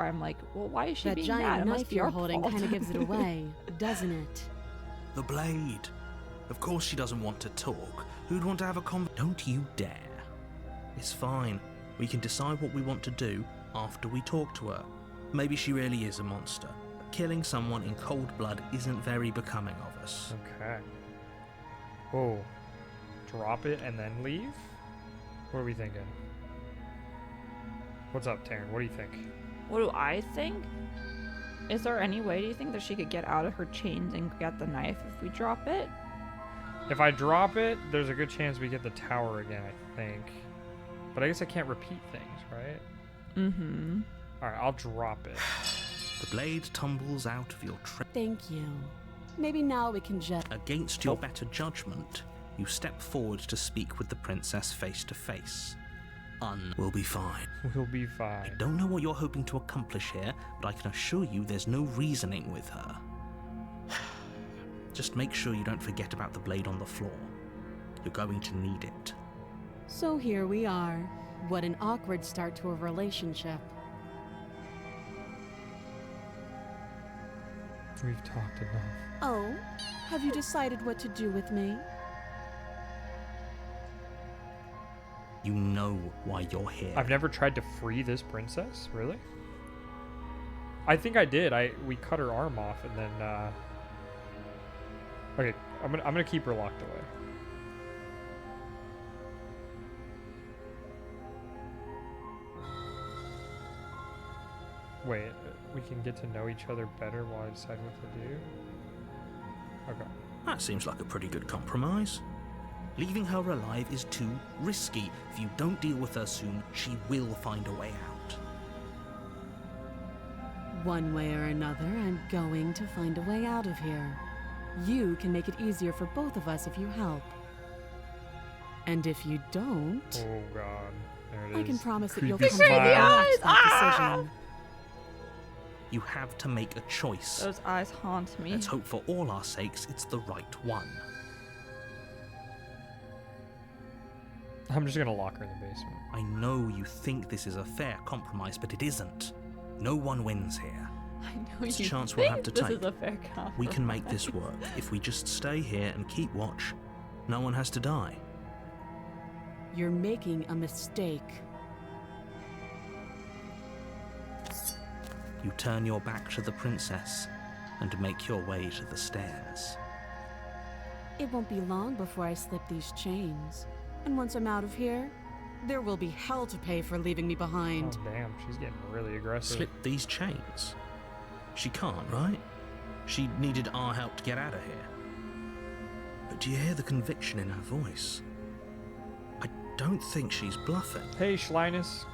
I'm like, well, why is she That being giant mad? It must knife be you're our holding fault. kind of gives it away, doesn't it? The blade. Of course she doesn't want to talk. Who'd want to have a Don't you dare. It's fine. We can decide what we want to do after we talk to her. Maybe she really is a monster. But killing someone in cold blood isn't very becoming of us. Okay. Oh. Drop it and then leave? What are we thinking? What's up, Taryn? What do you think? What do I think? Is there any way, do you think, that she could get out of her chains and get the knife if we drop it? If I drop it, there's a good chance we get the tower again, I think. But I guess I can't repeat things, right? Mm-hmm. Alright, I'll drop it. The blade tumbles out of your Thank you. Maybe now we can just... Against your better judgment, you step forward to speak with the princess face to face. Will be fine. We'll be I fine. don't know what you're hoping to accomplish here, but I can assure you there's no reasoning with her. Just make sure you don't forget about the blade on the floor. You're going to need it. So here we are. What an awkward start to a relationship. We've talked enough. Oh, have you decided what to do with me? You know why you're here. I've never tried to free this princess, really? I think I did. We cut her arm off and then okay, I'm gonna keep her locked away. Wait, we can get to know each other better while I decide what to do? Okay. That seems like a pretty good compromise. Leaving her alive is too risky. If you don't deal with her soon, she will find a way out. One way or another, I'm going to find a way out of here. You can make it easier for both of us if you help. And if you don't, Oh god. There it is. I can promise that you'll Creepy come to smile. regret that decision. You have to make a choice. Those eyes haunt me. Let's hope for all our sakes it's the right one. I'm just gonna lock her in the basement. I know you think this is a fair compromise, but it isn't. No one wins here. I know It's a you chance we'll think have to this take. is a fair compromise. We can make this work. If we just stay here and keep watch, no one has to die. You're making a mistake. You turn your back to the princess and make your way to the stairs. It won't be long before I slip these chains. And once I'm out of here, there will be hell to pay for leaving me behind. Oh damn, she's getting really aggressive. Slip these chains? She can't, right? She needed our help to get out of here. But do you hear the conviction in her voice? I don't think she's bluffing. Hey Schlinus,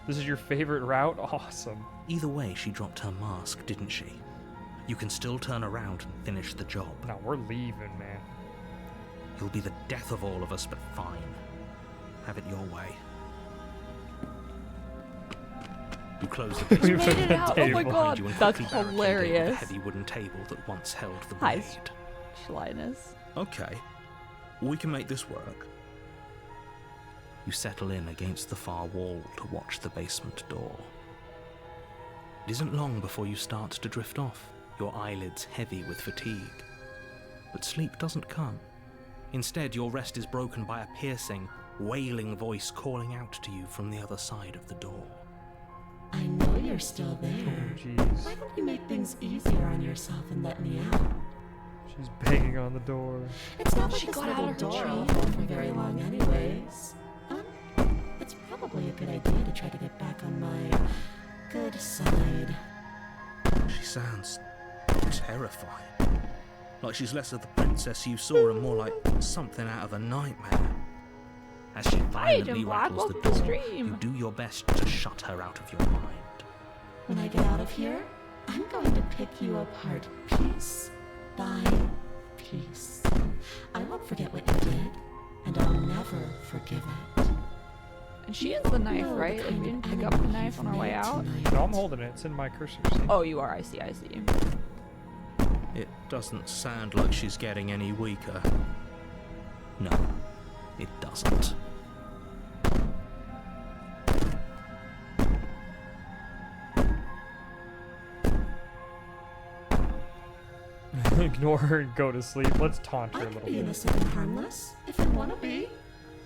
this is your favorite route? Awesome. Either way, she dropped her mask, didn't she? You can still turn around and finish the job. No, we're leaving, man. You'll be the death of all of us, but fine. Have it your way. You close the We basement made it put out. the Oh my table. god, you and that's quickly barricade it with hilarious. the heavy wooden table that once held the Hi, blade. Schlinus. Okay, we can make this work. You settle in against the far wall to watch the basement door. It isn't long before you start to drift off, your eyelids heavy with fatigue. But sleep doesn't come. Instead, your rest is broken by a piercing, wailing voice calling out to you from the other side of the door. I know you're still there. Oh jeez. Why don't you make things easier on yourself and let me out? She's banging on the door. It's not like She this got out little of her door tree. will hold for very long anyways. It's probably a good idea to try to get back on my good side. She sounds terrifying. Like she's less of the princess you saw and more like something out of a nightmare. As she violently Vlad, rattles welcome the to door, stream. you do your best to shut her out of your mind. When I get out of here, I'm going to pick you apart piece by piece. I won't forget what you did, and I'll never forgive it. And she has the knife, Know the right? Like, kind we of didn't pick up enemy the knife on our you've way made out. tonight. No, I'm holding it. It's in my cursor. See? Oh, you are. I see. It doesn't sound like she's getting any weaker. No, it doesn't. Ignore her and go to sleep. Let's taunt her I a can little be bit. innocent and harmless, if you want to be.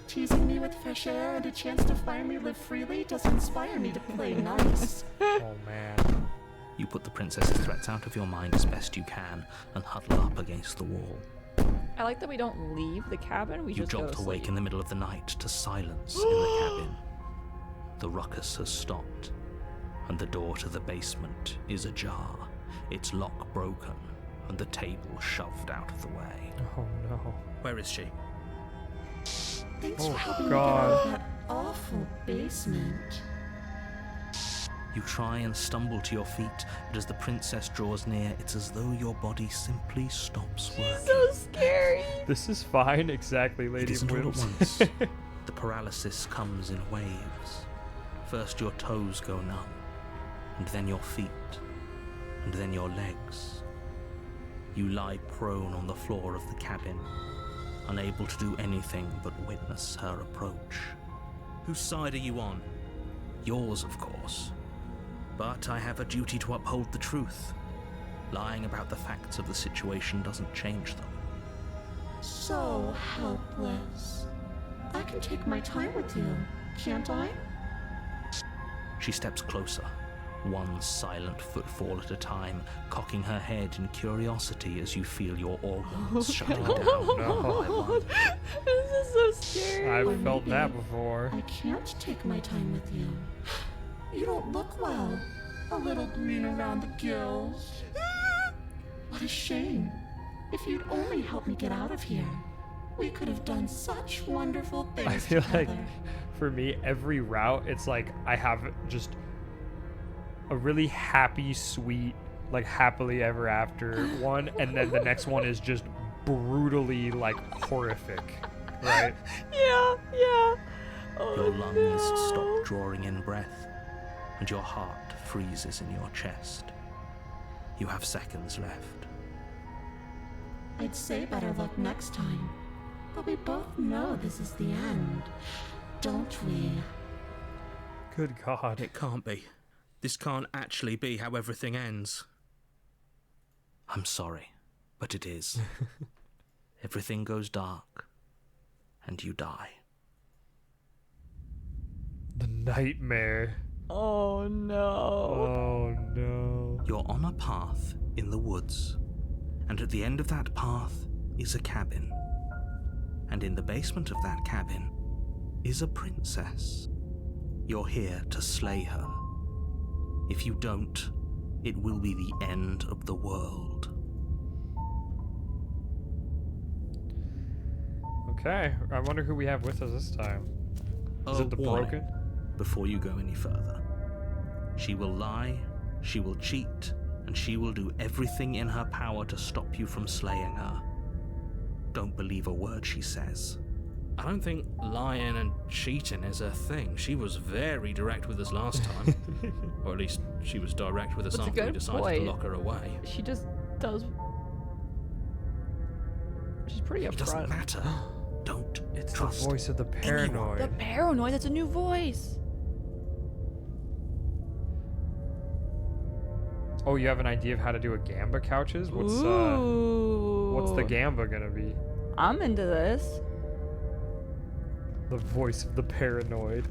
Teasing me with fresh air and a chance to finally live freely does inspire me to play nice. Oh man. You put the princess's threats out of your mind as best you can and huddle up against the wall. I like that we don't leave the cabin. We You just go jolt to awake sleep. in the middle of the night to silence in the cabin. The ruckus has stopped, and the door to the basement is ajar, its lock broken, and the table shoved out of the way. Oh no. Where is she? Thanks Oh, for helping me God. get out of that awful basement. You try and stumble to your feet, but as the princess draws near, it's as though your body simply stops working. So scary. This is fine, exactly, It Lady of isn't all at Whims. once. The paralysis comes in waves. First your toes go numb, and then your feet, and then your legs. You lie prone on the floor of the cabin, unable to do anything but witness her approach. Whose side are you on? Yours, of course. But I have a duty to uphold the truth. Lying about the facts of the situation doesn't change them. So helpless. I can take my time with you, can't I? She steps closer, one silent footfall at a time, cocking her head in curiosity as you feel your organs shutting down no. one by one. This is so scary. I've Or felt maybe that before. I can't take my time with you. You don't look well. A little green around the gills. What a shame. If you'd only helped me get out of here, we could have done such wonderful things I feel together. like for me, every route, it's like I have just a really happy, sweet, like happily ever after one, and then the next one is just brutally like horrific, right? Yeah. Oh, Your lungs no. stop drawing in breath, and your heart freezes in your chest. You have seconds left. I'd say better luck next time. But we both know this is the end, don't we? Good God. It can't be. This can't actually be how everything ends. I'm sorry, but it is. Everything goes dark, and you die. The nightmare. Oh no. Oh no. You're on a path in the woods, and at the end of that path is a cabin. And in the basement of that cabin is a princess. You're here to slay her. If you don't, it will be the end of the world. Okay, I wonder who we have with us this time. Is it the warning broken? Before you go any further. She will lie, she will cheat, and she will do everything in her power to stop you from slaying her. Don't believe a word she says. I don't think lying and cheating is her thing. She was very direct with us last time. Or at least she was direct with us That's a after we good decided point. to lock her away. She just does. She's pretty It doesn't upfront. matter. Don't It's trust. the voice of the paranoid. The paranoid. That's a new voice. Oh, you have an idea of how to do a gamba couches? What's the Ooh. gamba gonna be? I'm into this. The voice of the paranoid.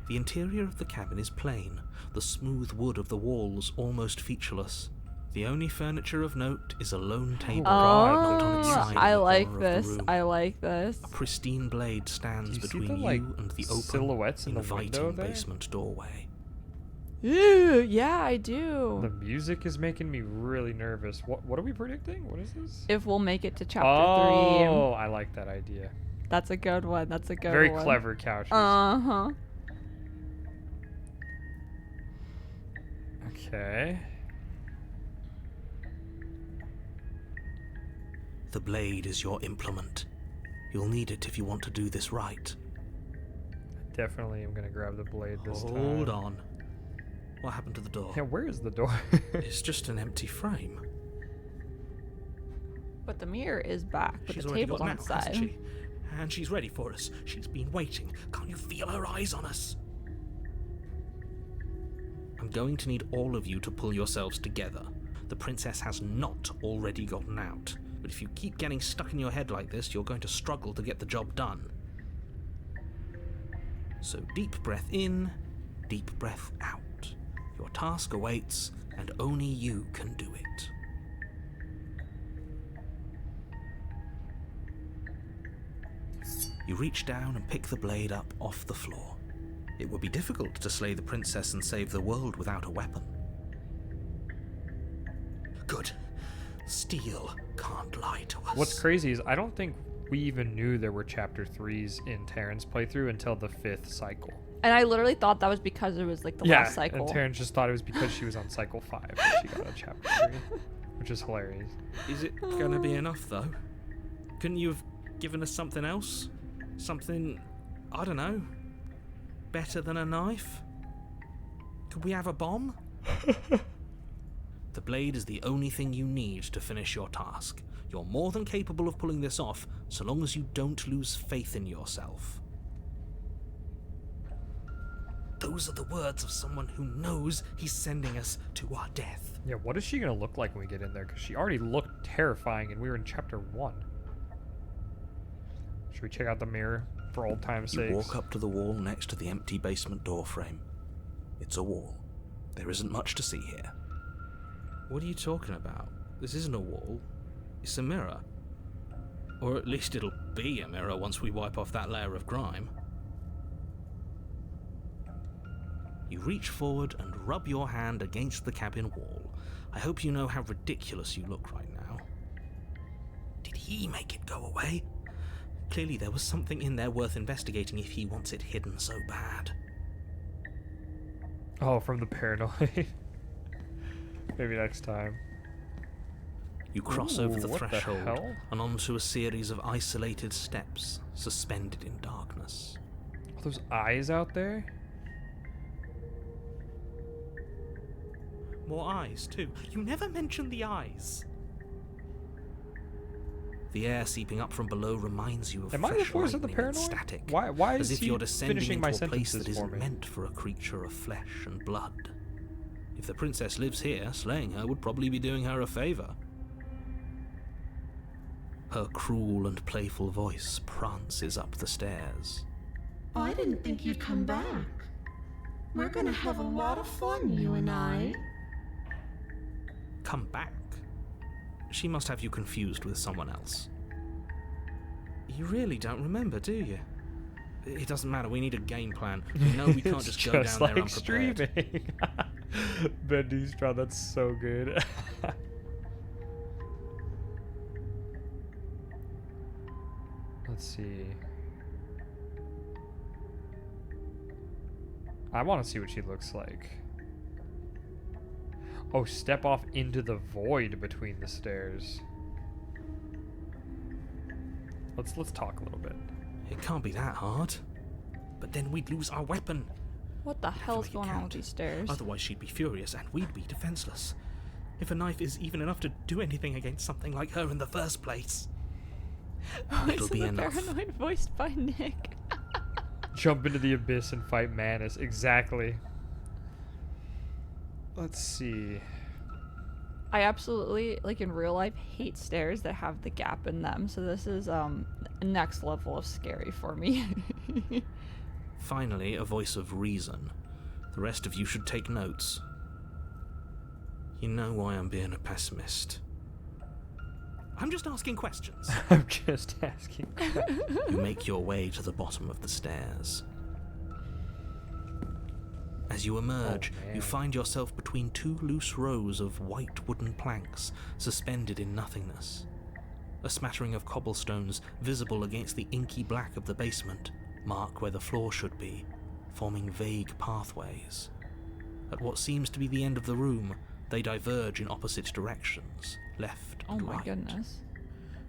The interior of the cabin is plain, the smooth wood of the walls almost featureless. The only furniture of note is a lone table knocked on its side I in the like corner of this. the room. I like this. A pristine blade stands Do you see between the, you and the open, silhouettes in the window inviting there? basement doorway. Ooh, yeah, I do. The music is making me really nervous. What are we predicting? What is this? If we'll make it to chapter 3. Oh, I like that idea. That's a good one. That's a good Very one. clever couches. Uh-huh. Okay. The blade is your implement. You'll need it if you want to do this right. Definitely am gonna grab the blade this time. Hold on. What happened to the door? Yeah, where is the door? It's just an empty frame. But the mirror is back, but She's the already table's got on the out, hasn't side. she? And she's ready for us. She's been waiting. Can't you feel her eyes on us? I'm going to need all of you to pull yourselves together. The princess has not already gotten out. But if you keep getting stuck in your head like this, you're going to struggle to get the job done. So deep breath in, deep breath out. Your task awaits, and only you can do it. You reach down and pick the blade up off the floor. It would be difficult to slay the princess and save the world without a weapon. Good. Steel can't lie to us. What's crazy is I don't think we even knew there were chapter 3s in Terran's playthrough until the 5th cycle. And I literally thought that was because it was like the last cycle. And Terran just thought it was because she was on cycle 5 that she got a chapter 3, which is hilarious. Is it gonna be enough, though? Couldn't you have given us something else? Something, I don't know, better than a knife? Could we have a bomb? The blade is the only thing you need to finish your task. You're more than capable of pulling this off, so long as you don't lose faith in yourself. Those are the words of someone who knows he's sending us to our death. Yeah, what is she gonna look like when we get in there? Because she already looked terrifying and we were in chapter 1. Should we check out the mirror for old time's sake? You walk up to the wall next to the empty basement door frame. It's a wall. There isn't much to see here. What are you talking about? This isn't a wall. It's a mirror. Or at least it'll be a mirror once we wipe off that layer of grime. You reach forward and rub your hand against the cabin wall. I hope you know how ridiculous you look right now. Did he make it go away? Clearly there was something in there worth investigating if he wants it hidden so bad. Oh, from the paranoid. Maybe next time. You cross Ooh, over the what the threshold hell? and onto a series of isolated steps, suspended in darkness. Are those eyes out there? More eyes, too. You never mention the eyes. The air seeping up from below reminds you of Am I the fresh voice of the lightning and paranoid? static. Why as is if he you're descending finishing into my a place sentences that for isn't me? meant for a creature of flesh and blood. If the princess lives here, slaying her would probably be doing her a favor. Her cruel and playful voice prances up the stairs. I didn't think you'd come back. We're gonna have a lot of fun, you and I. Come back? She must have you confused with someone else. You really don't remember, do you? It doesn't matter, we need a game plan. We know we can't just go down there unprepared. streaming. Bendystraw, that's so good. Let's see. I want to see what she looks like. Oh, step off into the void between the stairs. Let's talk a little bit. It can't be that hard. But then we'd lose our weapon. What the hell's make it going on with count. these stairs? Otherwise she'd be furious and we'd be defenseless. If a knife is even enough to do anything against something like her in the first place. It'll be the enough. paranoid voiced by Nick. Jump into the abyss and fight Manus. Exactly. Let's see. I absolutely, like in real life, hate stairs that have the gap in them. So this is next level of scary for me. Finally, a voice of reason. The rest of you should take notes. You know why I'm being a pessimist. I'm just asking questions. I'm just asking. You make your way to the bottom of the stairs. As you emerge, you find yourself between two loose rows of white wooden planks suspended in nothingness. A smattering of cobblestones visible against the inky black of the basement mark where the floor should be, forming vague pathways. At what seems to be the end of the room, they diverge in opposite directions, left and right. Oh my goodness.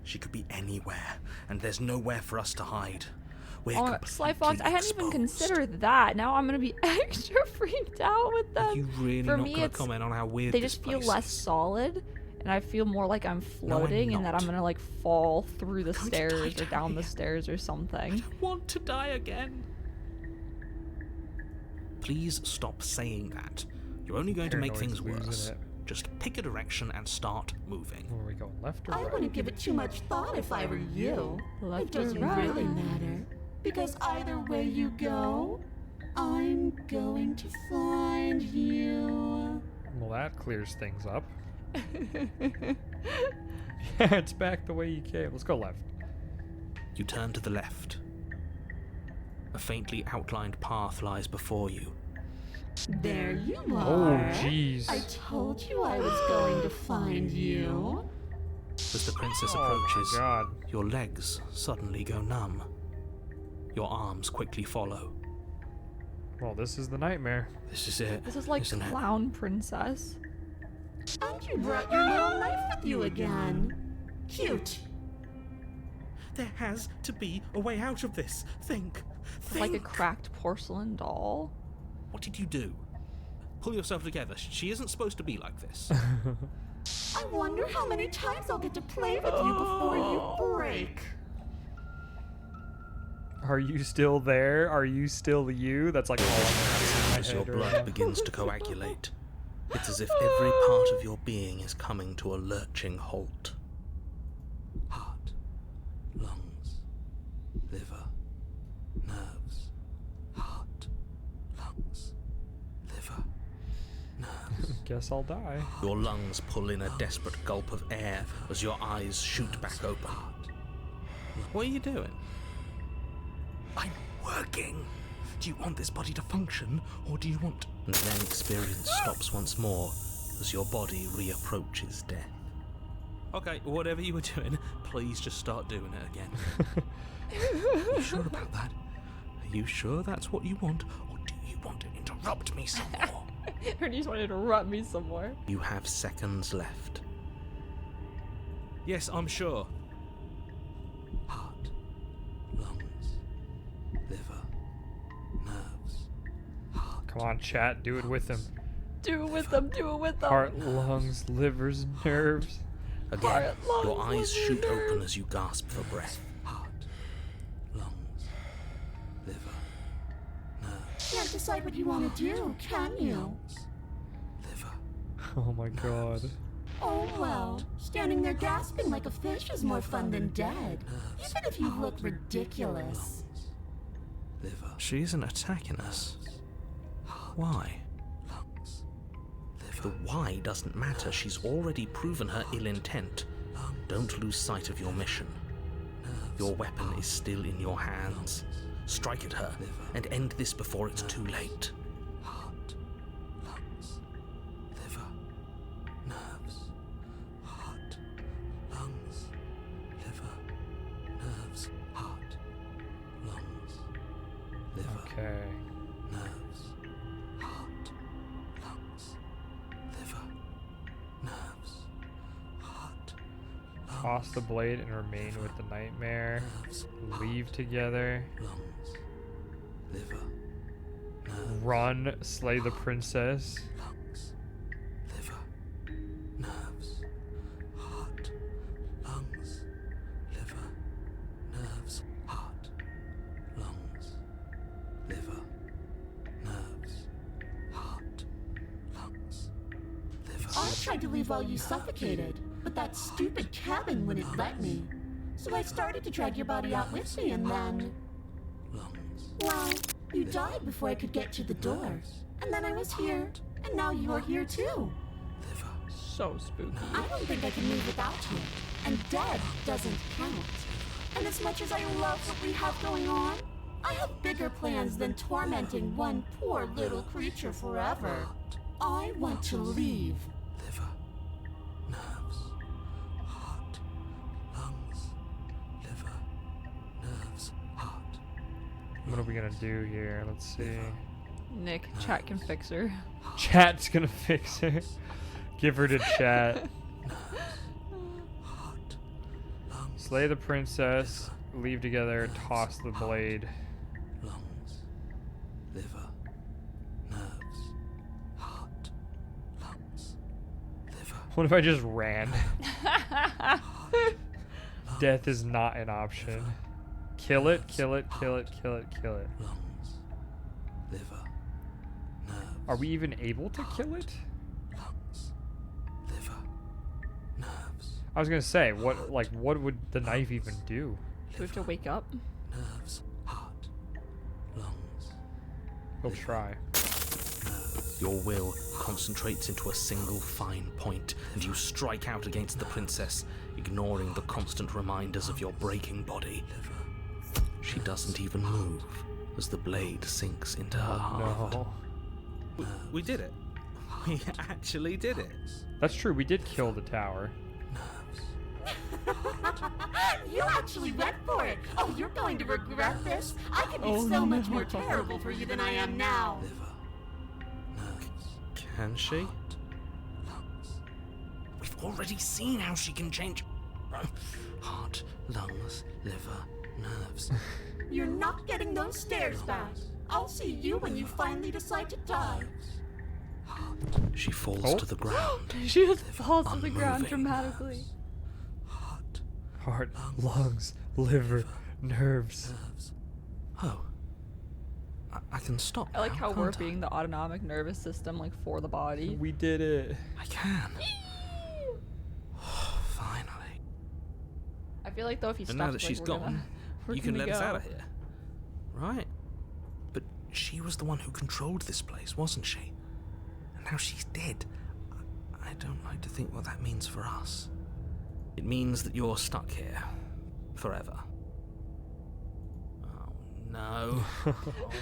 She could be anywhere, and there's nowhere for us to hide. We're Oh, Sly Fox, I hadn't even exposed. considered that. Now I'm gonna be extra freaked out with them. Are you really For not me, going to it's- comment on how weird They this just feel place less is? solid, and I feel more like I'm floating and that not. I'm gonna like fall through the I'm going to die stairs or down down the here. stairs or I something. don't want to die again. Please stop saying that. You're only going to make Paranoid's things losing worse. it. Just pick a direction and start moving. Where are we going, left or I right? wouldn't give it too much thought if I were you. Left It doesn't or right? really matter. Because either way you go, I'm going to find you. Well, that clears things up. Yeah, it's back the way you came. Let's go left. You turn to the left. A faintly outlined path lies before you. There you Oh, are. jeez. I told you I was going to find you. As the princess Oh my approaches, god. your legs suddenly go numb. Your arms quickly follow. Well, this is the nightmare. This is it. This is like isn't it? Clown Princess. And you brought your little knife with you again. Cute. There has to be a way out of this. Think. Like a cracked porcelain doll. What did you do? Pull yourself together. She isn't supposed to be like this. I wonder how many times I'll get to play with you before you break. Are you still there? Are you still you? That's like all I'm As in your my head right blood now. begins to coagulate, it's as if every part of your being is coming to a lurching halt. Heart, lungs, liver, nerves. Heart, lungs, liver, nerves. Guess I'll die. Your lungs pull in a desperate gulp of air as your eyes shoot back open. What are you doing? I'm working. Do you want this body to function, or do you want... And then experience stops once more as your body reapproaches death. Okay, whatever you were doing, please just start doing it again. Are you sure about that? Are you sure that's what you want, or do you want to interrupt me some more? Or do you just want to interrupt me some more? You have seconds left. Yes, I'm sure. Heart, lungs, liver, nerves, heart. Come on, chat. Do it with him. Do it with them, do it with them. Heart, lungs, livers, nerves. Again, Heart, your lungs, eyes shoot open as you gasp for breath. Heart, lungs, liver, nerves, Can't decide what you want to do, can you? liver. Oh my god. Oh well, standing there gasping like a fish is more fun than dead. Even if you look ridiculous. Liver. She isn't attacking us. Why? The why doesn't matter. She's already proven her ill intent. Don't lose sight of your mission. Your weapon is still in your hands. Strike at her and end this before it's too late. Heart, lungs, liver, nerves. Heart, lungs, liver, nerves. Heart, lungs, liver. Okay. Nerves, heart, lungs, liver, nerves, heart, Toss the blade and remain with the nightmare. nerves, Leave together. lungs, liver, nerves, Run, slay the princess. lungs, liver, nerves, heart, lungs, liver, nerves, heart, lungs, liver, nerves, heart, lungs, liver. I tried to leave while you suffocated, but that stupid cabin wouldn't let me. So I started to drag your body out with me and then, Lungs, well, You died before I could get to the door. And then I was here, and now you're here too. Liver. So spooky. I don't think I can move without you. And dead doesn't count. And as much as I love what we have going on, I have bigger plans than tormenting one poor little creature forever. I want to leave. Liver. Nerves. Heart. Lungs. Liver. Nerves. Heart. What are we gonna do here? Let's see. Nick, chat can fix her. Chat's gonna fix her. Give her to chat. Heart. Lungs. Slay the princess. Leave together. Toss the blade. Lungs. Liver. Nerves. Heart. Lungs. Liver. What if I just ran? Death is not an option. Kill it, kill it, kill it, kill it, kill it. Lungs. Liver. Nerves. Are we even able to kill it? Lungs. Liver. Nerves. I was gonna say, what would the knife even do? Do we have to wake up? Nerves. Heart. Lungs. We'll try. Your will concentrates into a single fine point, and you strike out against the princess, ignoring the constant reminders of your breaking body. She doesn't even move as the blade sinks into her heart. No. We did it. We actually did it. That's true, we did kill the tower. You actually went for it. Oh, you're going to regret this. I could be so much more terrible for you than I am now. Can she? We've already seen how she can change. Heart, lungs, liver, nerves. You're not getting those stares back. I'll see you when you finally decide to die. She falls to the ground. She just falls to the ground unmoving. dramatically. Heart, lungs, liver, nerves. Oh. I can stop. I like now, how we're can't I? being the autonomic nervous system, like, for the body. We did it. I can. Finally. I feel like, though, if you And stop, now that she's gone, you can let us out of here. Right? But she was the one who controlled this place, wasn't she? And now she's dead. I don't like to think what that means for us. It means that you're stuck here. Forever. Oh, no. Oh,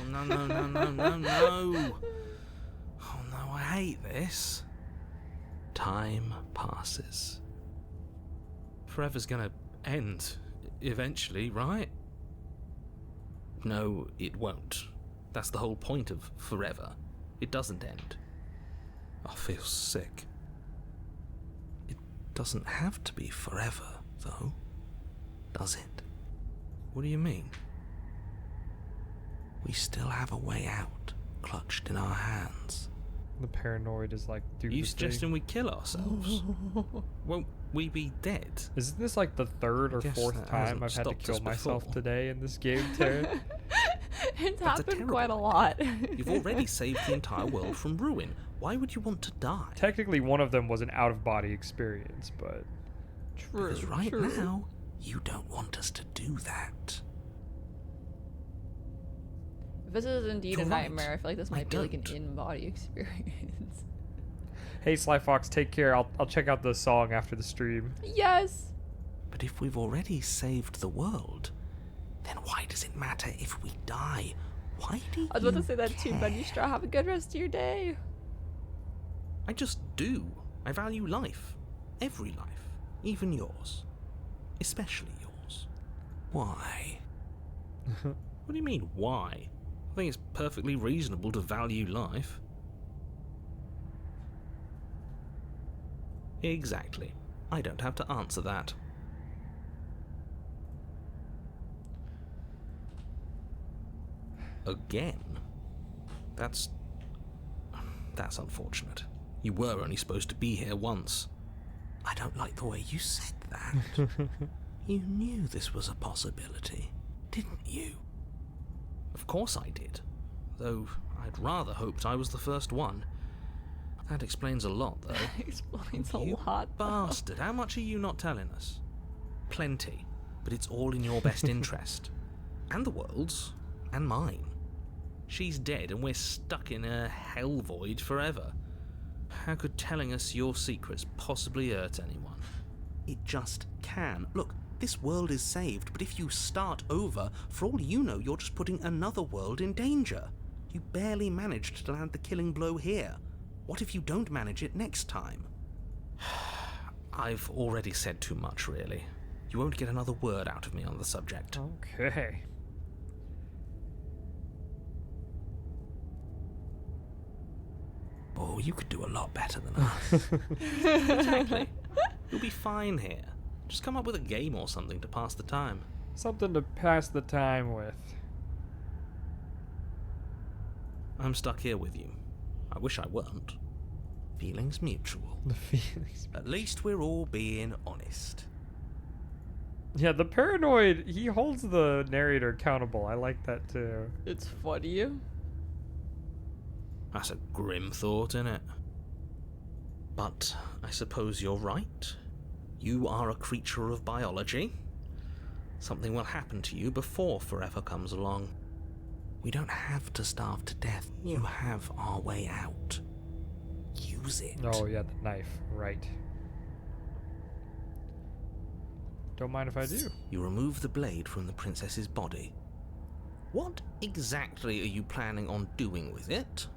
no, no, no, no, no, no. Oh, no, I hate this. Time passes. Forever's gonna end eventually, right? No, it won't. That's the whole point of forever. It doesn't end. I feel sick. It doesn't have to be forever, though, does it? What do you mean? We still have a way out, clutched in our hands. The paranoid is like, do Are the you thing. suggesting we kill ourselves? Won't we be dead? Isn't this like the third or Guess fourth that time hasn't I've had to stopped kill us myself before. today in this game, Tara? It's That's a happened terrible quite a idea. lot. You've already saved the entire world from ruin. Why would you want to die? Technically, one of them was an out-of-body experience, but True. Because right true. now, you don't want us to do that. If this is indeed You're a right. nightmare, I feel like this I might be like an don't. in-body experience. hey, Sly Fox, take care. I'll check out the song after the stream. Yes! But if we've already saved the world, then why does it matter if we die? Why do you I was about to say that too, care? Benny Straw. Have a good rest of your day. I just do. I value life. Every life. Even yours. Especially yours. Why? What do you mean, why? I think it's perfectly reasonable to value life. Exactly. I don't have to answer that. Again? That's unfortunate. You were only supposed to be here once. I don't like the way you said that. You knew this was a possibility, didn't you? Of course I did. Though I'd rather hoped I was the first one. That explains a lot, though. Explains a You lot. though. bastard, how much are you not telling us? Plenty, but it's all in your best interest. And the world's, and mine. She's dead and we're stuck in a hell void forever. How could telling us your secrets possibly hurt anyone? It just can. Look, this world is saved, but if you start over, for all you know, you're just putting another world in danger. You barely managed to land the killing blow here. What if you don't manage it next time? I've already said too much, really. You won't get another word out of me on the subject. Okay. Oh, you could do a lot better than us. Exactly. You'll be fine here. Just come up with a game or something to pass the time. Something to pass the time with. I'm stuck here with you. I wish I weren't. Feelings mutual. The feelings. At least we're all being honest. Yeah, the paranoid, he holds the narrator accountable. I like that too. It's funny. That's a grim thought, innit? But I suppose you're right. You are a creature of biology. Something will happen to you before forever comes along. We don't have to starve to death. You have our way out. Use it. Oh, yeah, the knife. Right. Don't mind if I do. You remove the blade from the princess's body. What exactly are you planning on doing with it?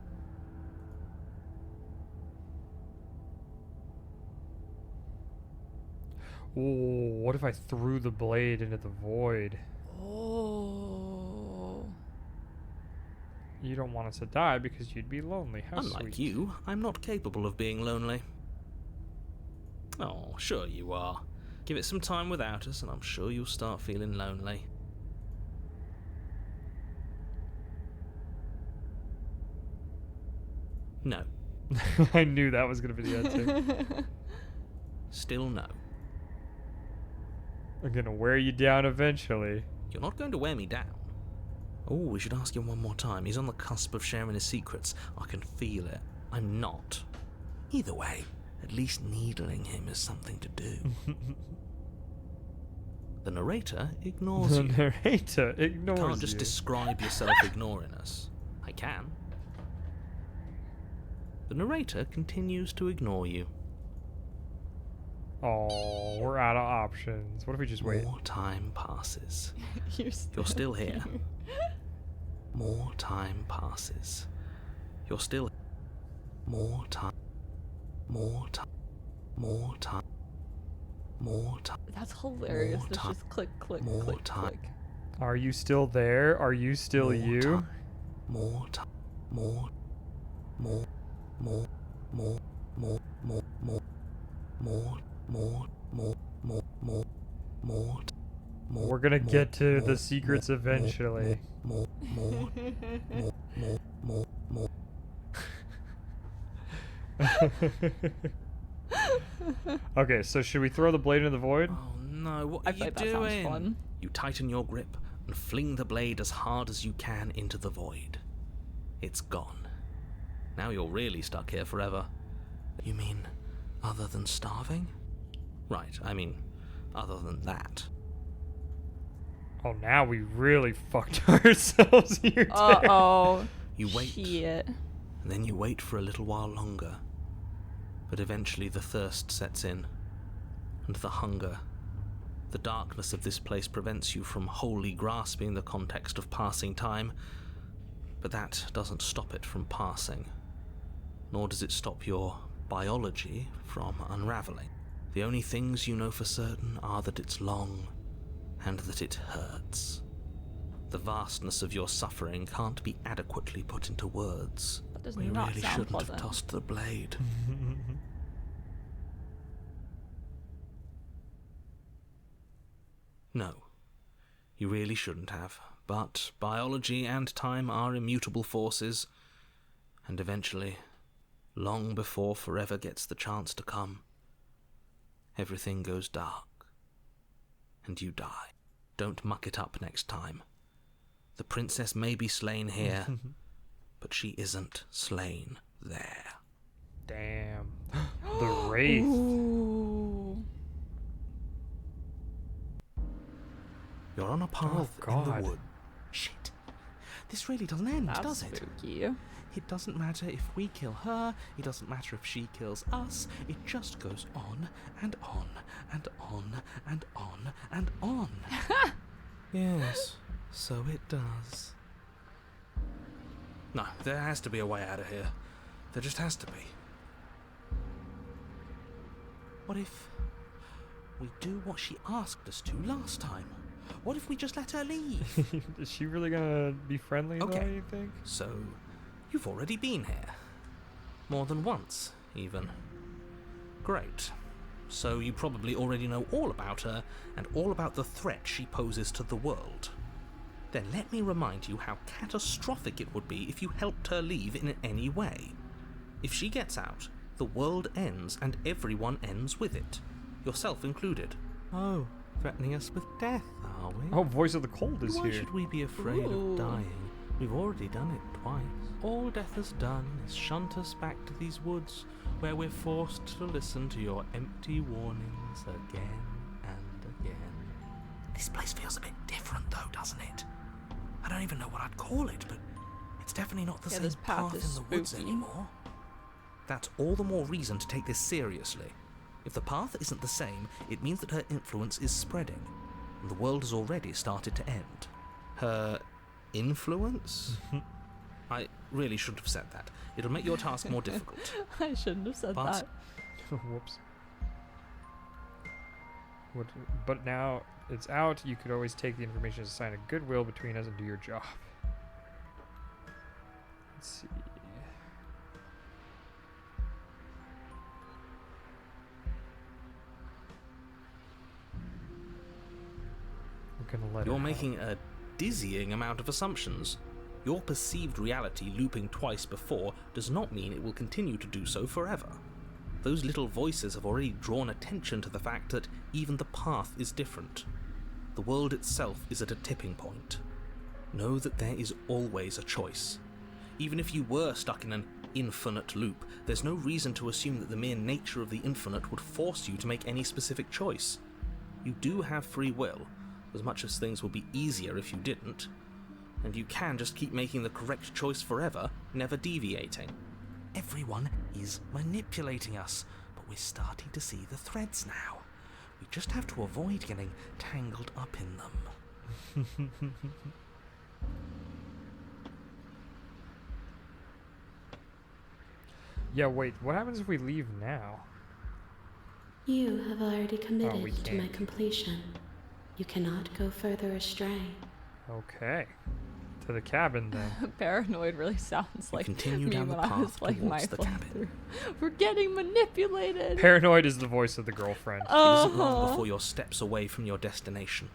Oh, what if I threw the blade into the void? Oh. You don't want us to die because you'd be lonely. How Unlike sweet. you, I'm not capable of being lonely. Oh, sure you are. Give it some time without us, and I'm sure you'll start feeling lonely. No. I knew that was going to be the answer. Still no. I'm going to wear you down eventually. You're not going to wear me down. Oh, we should ask him one more time. He's on the cusp of sharing his secrets. I can feel it. I'm not. Either way, at least needling him is something to do. The narrator ignores The you. narrator ignores Can't just you. describe yourself ignoring us. I can. The narrator continues to ignore you. Oh, we're out of options. What if we just wait? More time passes. You're still here. More time passes. You're still. More time. More time. More time. More time. That's hilarious. More It's time. just click, click, More click, time. click. Are you still there? Are you still More you? time. More time. More. More. More. More. More. More. More. More. More. More. More. More. More. More. We're gonna more, get to more, the secrets more, eventually. More. More. More. More. More. More. Okay, so should we throw the blade into the void? Oh no, what I are you feel like that doing? sounds fun. You tighten your grip and fling the blade as hard as you can into the void. It's gone. Now you're really stuck here forever. You mean other than starving? Right, I mean other than that. Oh, now we really fucked ourselves here, Ted. Uh-oh. You wait, Shit. and then you wait for a little while longer. But eventually the thirst sets in, and the hunger. The darkness of this place prevents you from wholly grasping the context of passing time, but that doesn't stop it from passing, nor does it stop your biology from unraveling. The only things you know for certain are that it's long, and that it hurts. The vastness of your suffering can't be adequately put into words. That does We not really sound shouldn't pleasant. have tossed the blade. No, you really shouldn't have. But biology and time are immutable forces, and eventually, long before forever gets the chance to come, everything goes dark, and you die. Don't muck it up next time. The princess may be slain here, but she isn't slain there. Damn. The Wraith. Ooh. You're on a path in God. the wood. Shit. This really doesn't end, That's does it? spooky. It doesn't matter if we kill her, it doesn't matter if she kills us, it just goes on and on and on and on and on. Yes, so it does. No, there has to be a way out of here. There just has to be. What if we do what she asked us to last time? What if we just let her leave? Is she really gonna be friendly though, Okay. you think? So, you've already been here. More than once, even. Great. So you probably already know all about her and all about the threat she poses to the world. Then let me remind you how catastrophic it would be if you helped her leave in any way. If she gets out, the world ends and everyone ends with it. Yourself included. Oh, threatening us with death, are we? Oh, Voice of the Cold is Why here. should we be afraid Ooh. of dying? We've already done it twice. All death has done is shunt us back to these woods, where we're forced to listen to your empty warnings again and again. This place feels a bit different though, doesn't it? I don't even know what I'd call it, but it's definitely not the Yeah, same this path path in is the woods spooky. anymore. That's all the more reason to take this seriously. If the path isn't the same, it means that her influence is spreading, and the world has already started to end. Her influence? I really shouldn't have said that. It'll make your task more difficult. I shouldn't have said But- that. Whoops. But now it's out, you could always take the information as a sign of goodwill between us and do your job. Let's see. We're gonna let You're her making a dizzying amount of assumptions. Your perceived reality looping twice before does not mean it will continue to do so forever. Those little voices have already drawn attention to the fact that even the path is different. The world itself is at a tipping point. Know that there is always a choice. Even if you were stuck in an infinite loop, there's no reason to assume that the mere nature of the infinite would force you to make any specific choice. You do have free will, as much as things would be easier if you didn't. And you can just keep making the correct choice forever, never deviating. Everyone is manipulating us, but we're starting to see the threads now. We just have to avoid getting tangled up in them. Yeah, wait, what happens if we leave now? You have already we committed to my can't. completion. You cannot go further astray. Okay. To the cabin then. Paranoid really sounds like continue me down the when I was path playing my towards the cabin. playthrough. We're getting manipulated. Paranoid is the voice of the girlfriend. It isn't long Oh. before you're steps away from your destination.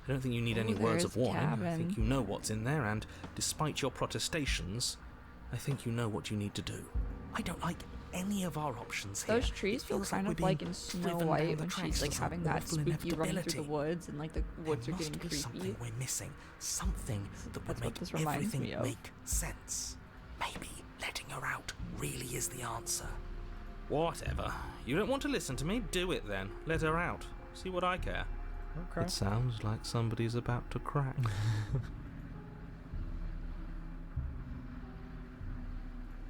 I don't think you need Oh, any words of there's warning. I cabin. think you know what's in there, and despite your protestations, I think you know what you need to do. I don't like any of our options here. Those trees It feel feels kind we're of being like in Snow driven down White the when tracks she's like to some having that awful spooky running through the inevitability. woods and like the woods There are getting must be creepy. something we're missing. Something that would That's what make this reminds everything me of. make sense. Maybe letting her out really is the answer. Whatever. You don't want to listen to me? Do it then. Let her out. See what I care. Okay. It sounds like somebody's about to crack.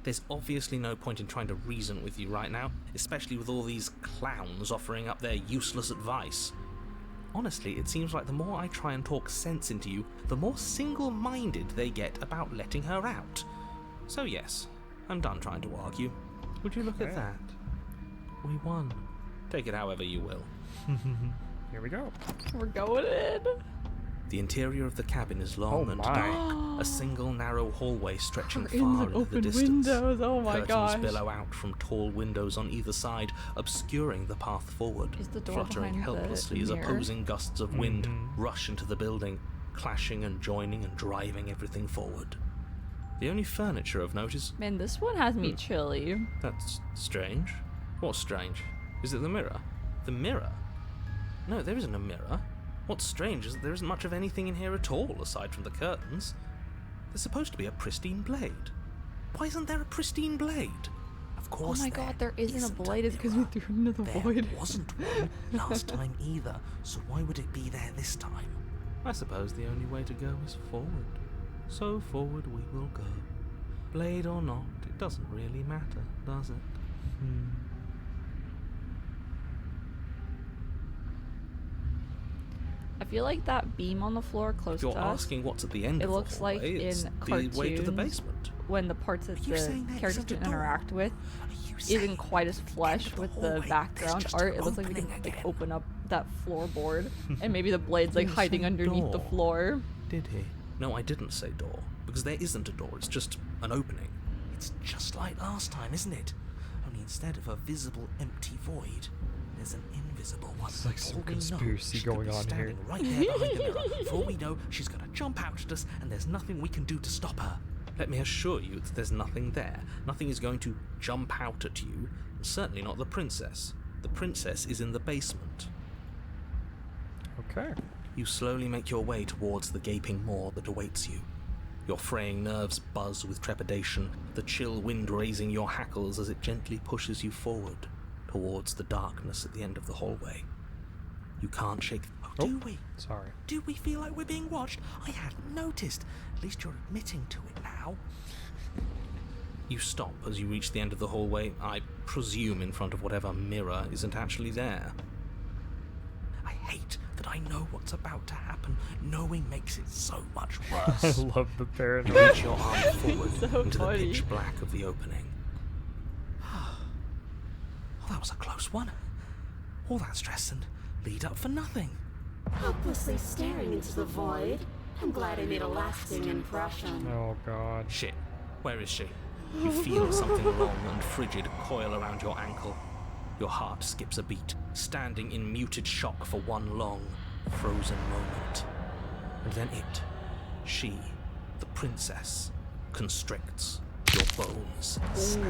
There's obviously no point in trying to reason with you right now, especially with all these clowns offering up their useless advice. Honestly, it seems like the more I try and talk sense into you, the more single-minded they get about letting her out. So yes, I'm done trying to argue. Would you look at Okay. that? We won. Take it however you will. Here we go. We're going in. The interior of the cabin is long Oh and my. dark, a single narrow hallway stretching We're far in the into the open distance. windows. Oh my Curtains gosh. billow out from tall windows on either side, obscuring the path forward. Is the door Fluttering behind the helplessly as mirror? opposing gusts of wind Mhm. rush into the building, clashing and joining and driving everything forward. The only furniture of note is... Man, this one has me chilly. That's strange. What's strange? Is it the mirror? The mirror? No, there isn't a mirror. What's strange is that there isn't much of anything in here at all, aside from the curtains. There's supposed to be a pristine blade. Why isn't there a pristine blade? Of Oh course my god, there isn't a blade. It's because we threw it into the There void. wasn't one last time either, so why would it be there this time? I suppose the only way to go is forward. So forward we will go. Blade or not, it doesn't really matter, does it? I feel like that beam on the floor close If you're to us, asking what's at the end it of looks the like hallway, it's in the way to the cartoons basement. when the parts that Are you the saying there characters isn't a can door? interact with Are you isn't saying quite as at the end flush of the with the hallway, background there's just art. an It looks like we can opening like again? open up that floorboard and maybe the blade's like You hiding said underneath the door. floor. Did he? No, I didn't say door, because there isn't a door, it's just an opening. It's just like last time, isn't it? Only instead of a visible empty void, there's an invisible one. It's like some For all we know, conspiracy she could going be on here. standing right there behind the mirror. For all we know, she's gonna jump out at us, and there's nothing we can do to stop her. Let me assure you that there's nothing there. Nothing is going to jump out at you, and certainly not the princess. The princess is in the basement. Okay. You slowly make your way towards the gaping maw that awaits you. Your fraying nerves buzz with trepidation, the chill wind raising your hackles as it gently pushes you forward towards the darkness at the end of the hallway. You can't shake... Oh, do we? Sorry. Do we feel like we're being watched? I hadn't noticed. At least you're admitting to it now. You stop as you reach the end of the hallway, I presume in front of whatever mirror isn't actually there. I hate that I know what's about to happen. Knowing makes it so much I worse. love the You paranoia. reach your arm forward So into funny. the pitch black of the opening. Oh, that was a close one. All that stress and lead up for nothing. Hopelessly staring into the void. I'm glad I made a lasting impression. Oh god. Shit, where is she? You feel something long and frigid coil around your ankle. Your heart skips a beat, standing in muted shock for one long, frozen moment. And then it, she, the princess, constricts. Your bones snap.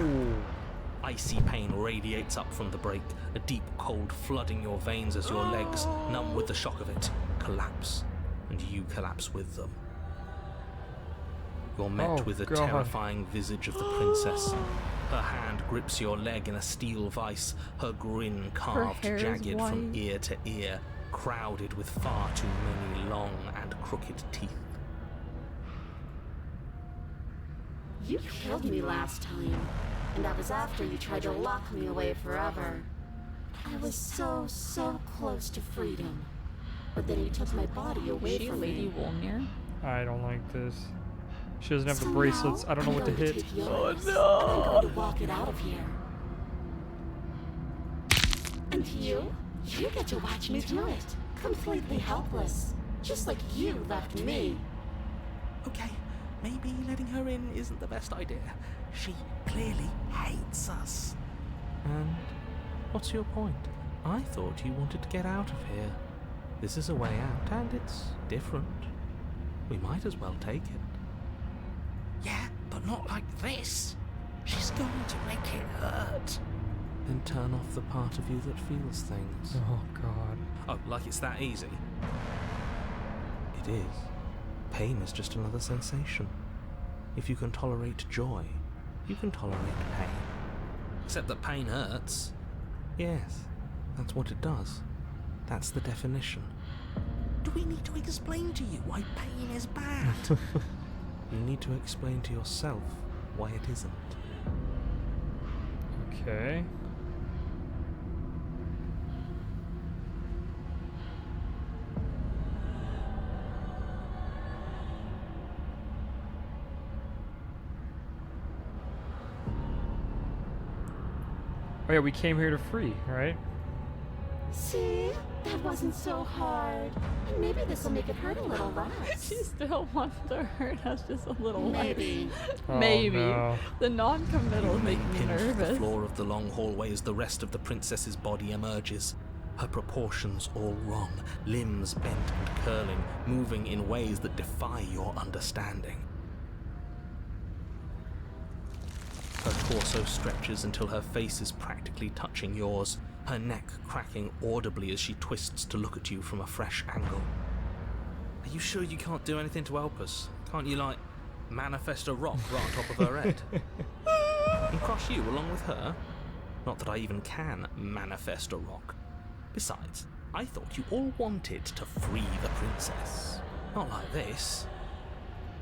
Icy pain radiates up from the break, a deep cold flooding your veins as your legs, numb with the shock of it, collapse, and you collapse with them. You're met Oh, with the God. terrifying visage of the princess. Her hand grips your leg in a steel vice, her grin carved hair is jagged from white. ear to ear, crowded with far too many long and crooked teeth. You killed me last time, and that was after you tried to lock me away forever. I was so close to freedom. But then you took my body away Is she from Lady me. Wolnir? I don't like this. She doesn't have the So bracelets. now I don't know I'm what to going hit. take yours. I'm going to walk it out of here. And you get to watch me do it. Completely helpless. Just like you left me. Okay, maybe letting her in isn't the best idea. She clearly hates us. And what's your point? I thought you wanted to get out of here. This is a way out, and it's different. We might as well take it. Yeah, but not like this. She's going to make it hurt. Then turn off the part of you that feels things. Oh god. Oh, like it's that easy? It is. Pain is just another sensation. If you can tolerate joy, you can tolerate pain. Except that pain hurts. Yes, that's what it does. That's the definition. Do we need to explain to you why pain is bad? You need to explain to yourself why it isn't. Okay. Oh yeah, we came here to free, right? See? That wasn't so hard. And maybe this will make it hurt a little less. She still wants to hurt us just a little Maybe. Oh, Maybe. no. The non-committal is making me Pinned to the nervous. floor of the long hallway as the rest of the princess's body emerges. Her proportions all wrong, limbs bent and curling, moving in ways that defy your understanding. Her torso stretches until her face is practically touching yours, her neck cracking audibly as she twists to look at you from a fresh angle. Are you sure you can't do anything to help us? Can't you, like, manifest a rock right on top of her head? And crush you along with her? Not that I even can manifest a rock. Besides, I thought you all wanted to free the princess. Not like this.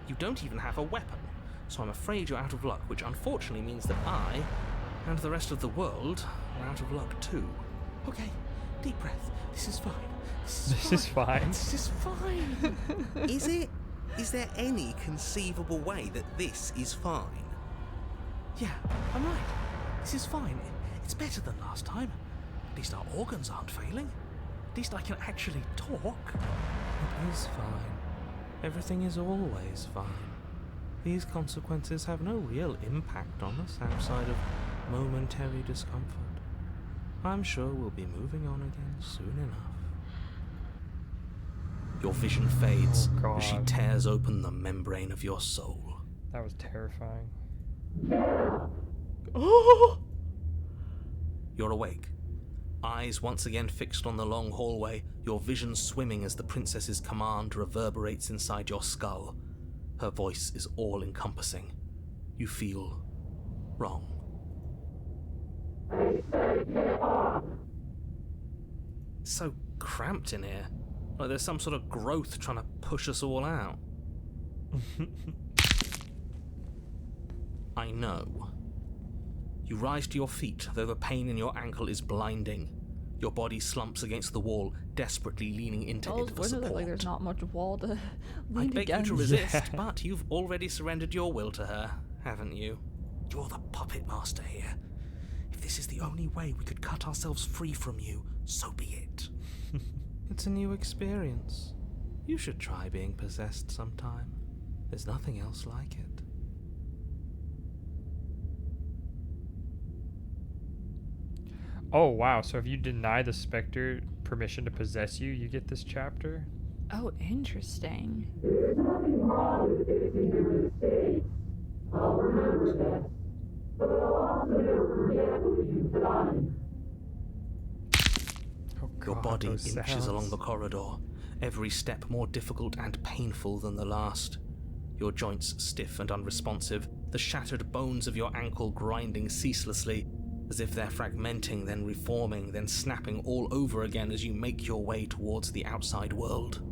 You don't even have a weapon, so I'm afraid you're out of luck, which unfortunately means that I, and the rest of the world, are out of luck too. Okay, deep breath. This is fine. This is fine. This is fine. Is it? Is there any conceivable way that this is fine? Yeah, I'm right. This is fine. It's better than last time. At least our organs aren't failing. At least I can actually talk. It is fine. Everything is always fine. These consequences have no real impact on us outside of momentary discomfort. I'm sure we'll be moving on again soon enough. Your vision fades Oh, as she God. tears open the membrane of your soul. That was terrifying. You're awake. Eyes once again fixed on the long hallway, your vision swimming as the princess's command reverberates inside your skull. Her voice is all-encompassing. You feel wrong. It's so cramped in here. Like there's some sort of growth trying to push us all out. I know. You rise to your feet, though the pain in your ankle is blinding. Your body slumps against the wall, desperately leaning into it for support. Like there's not much wall to I lean beg you against. to resist, Yeah. but you've already surrendered your will to her, haven't you? You're the puppet master here. If this is the only way we could cut ourselves free from you, so be it. It's a new experience. You should try being possessed sometime. There's nothing else like it. Oh, wow. So if you deny the specter permission to possess you, you get this chapter? Oh, interesting. Oh, Your God, body those inches sounds. along the corridor, every step more difficult and painful than the last. Your joints stiff and unresponsive, the shattered bones of your ankle grinding ceaselessly, as if they're fragmenting, then reforming, then snapping all over again as you make your way towards the outside world.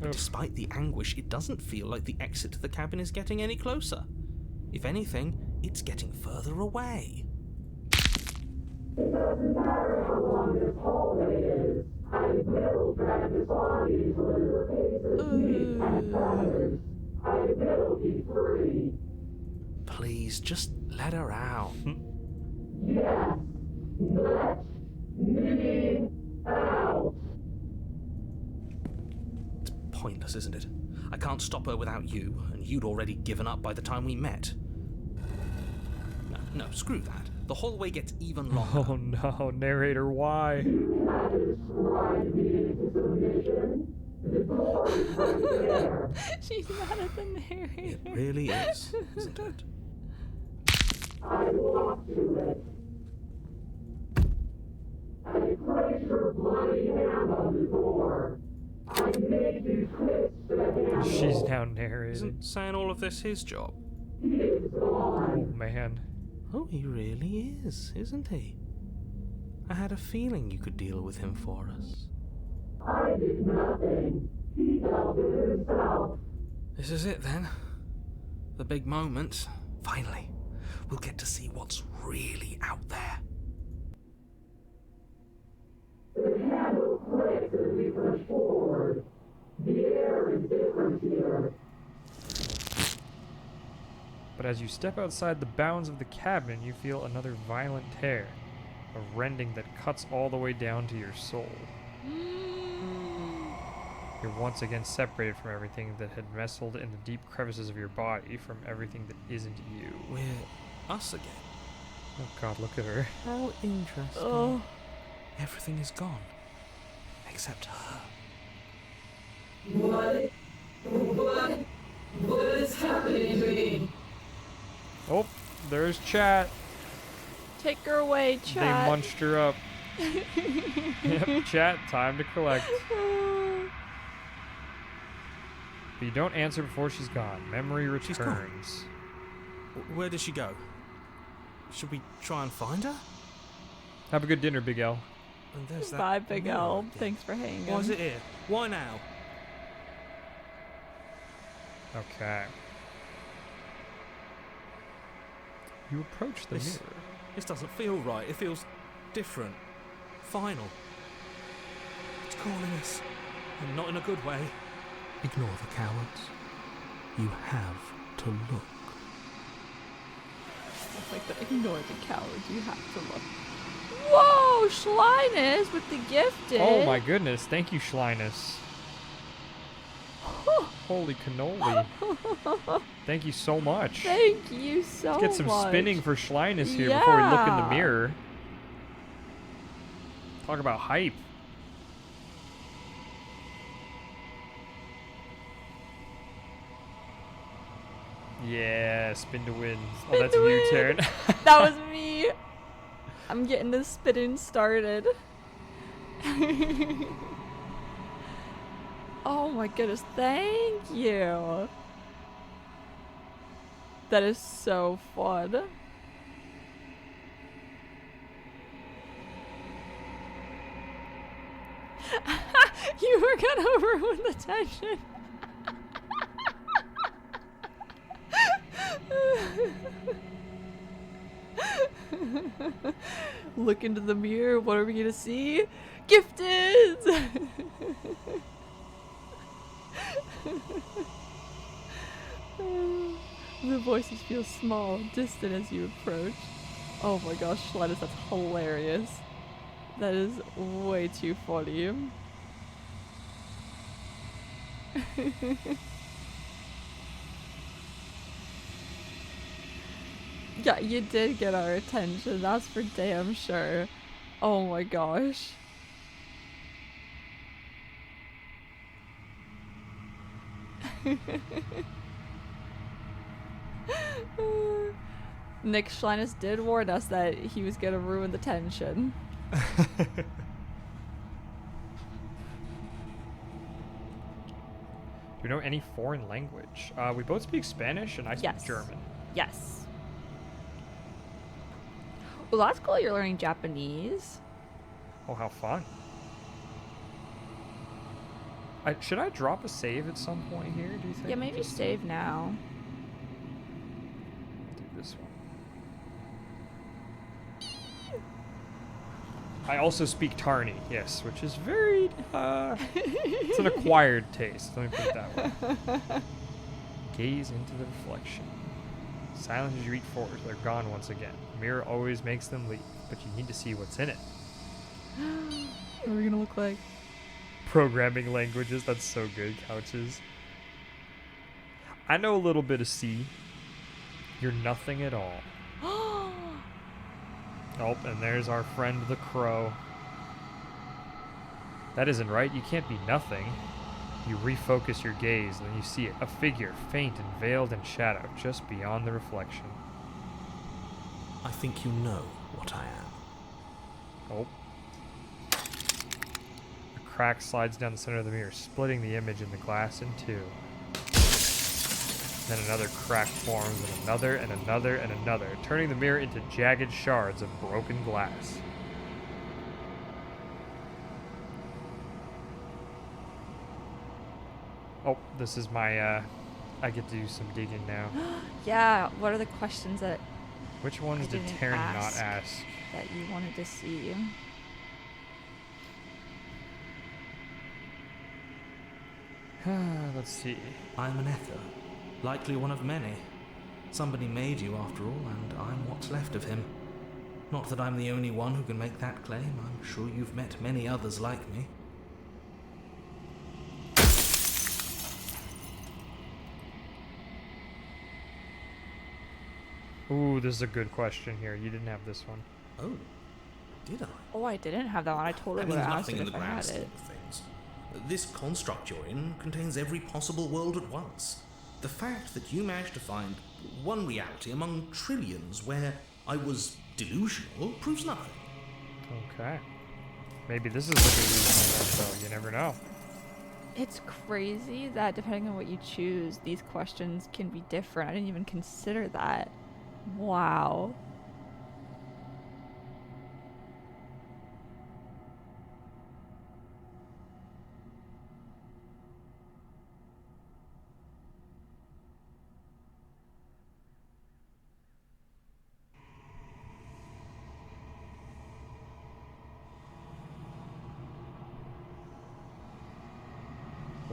Ugh. Despite the anguish, it doesn't feel like the exit to the cabin is getting any closer. If anything, it's getting further away. Please, just let her out. It's pointless, isn't it? I can't stop her without you, and you'd already given up by the time we met. No, screw that. The hallway gets even longer. Oh no, narrator, why? She's mad at the narrator. It really is, isn't it? She's now narrating. Isn't saying all of this his job? Oh man. Oh, he really is, isn't he? I had a feeling you could deal with him for us. This is it then. The big moment. Finally, we'll get to see what's really out there. But as you step outside the bounds of the cabin, you feel another violent tear, a rending that cuts all the way down to your soul. You're once again separated from everything that had nestled in the deep crevices of your body, from everything that isn't you. We're us again. Oh God, look at her. How interesting. Oh. Everything is gone. Except her. Oh, there's Chat. Take her away, They chat. munched her up. Yep, Chat, time to collect. But you don't answer before she's gone. Memory She's gone. returns. Where did she go? Should we try and find her? Have a good dinner, Big L. And there's that Bye, Big mirror L. again. Thanks for hanging. Why is it here? Why now? Okay. You approach the This- mirror. This doesn't feel right. It feels different. Final. It's calling us. And not in a good way. Ignore the cowards. You have to look. It's like the ignore the cowards. You have to look. Whoa, Shlinus with the gifted. Oh my goodness. Thank you, Shlinus. Holy cannoli. Thank you so much. Thank you so much. Let's get some spinning for Shlinus here before we look in the Yeah. mirror. Talk about hype. Yeah, spin to win. Spin Oh, that's to a win. U-turn. That was me. I'm getting the spinning started. Oh my goodness, thank you. That is so fun. You were gonna ruin the tension. Look into the mirror. What are we gonna see? Gifted! The voices feel small, distant as you approach. Oh my gosh, Shlinus, that's hilarious. That is way too funny. Yeah, you did get our attention, that's for damn sure. Oh my gosh. Nick Shlinus did warn us that he was gonna ruin the tension. Do you know any foreign language? We both speak Spanish and I speak Yes. German. Yes. Well, that's cool. You're learning Japanese. Oh, how fun. Should I drop a save at some point here, do you think? Yeah, maybe Just save now. do this one. I also speak Tarni, yes, which is very, it's an acquired taste, let me put it that way. Gaze into the reflection. Silent as you reach forward, they're gone once again. The mirror always makes them leave, but you need to see what's in it. What are we gonna look like? Programming languages, that's so good, Couches. I know a little bit of C. You're nothing at all. Oh, and there's our friend the crow. That isn't right, you can't be nothing. You refocus your gaze, and then you see it, a figure, faint and veiled in shadow, just beyond the reflection. I think you know what I am. Oh. A crack slides down the center of the mirror, splitting the image in the glass in two. Then another crack forms, and another, and another, and another, turning the mirror into jagged shards of broken glass. Oh, this is my, I get to do some digging now. Yeah, what are the questions that Which ones I did didn't Taryn ask. not ask? that you wanted to see? Let's see. I'm an echo, likely one of many. Somebody made you after all, and I'm what's left of him. Not that I'm the only one who can make that claim. I'm sure you've met many others like me. Ooh, this is a good question here. You didn't have this one. Oh, did I? Oh, I didn't have that one. I totally That would means have asked nothing it in the if I grand had scheme it. of things. This construct you're in contains every possible world at once. The fact that you managed to find one reality among trillions where I was delusional proves nothing. Okay. Maybe this is the delusional one, though. You never know. It's crazy that depending on what you choose, these questions can be different. I didn't even consider that. Wow.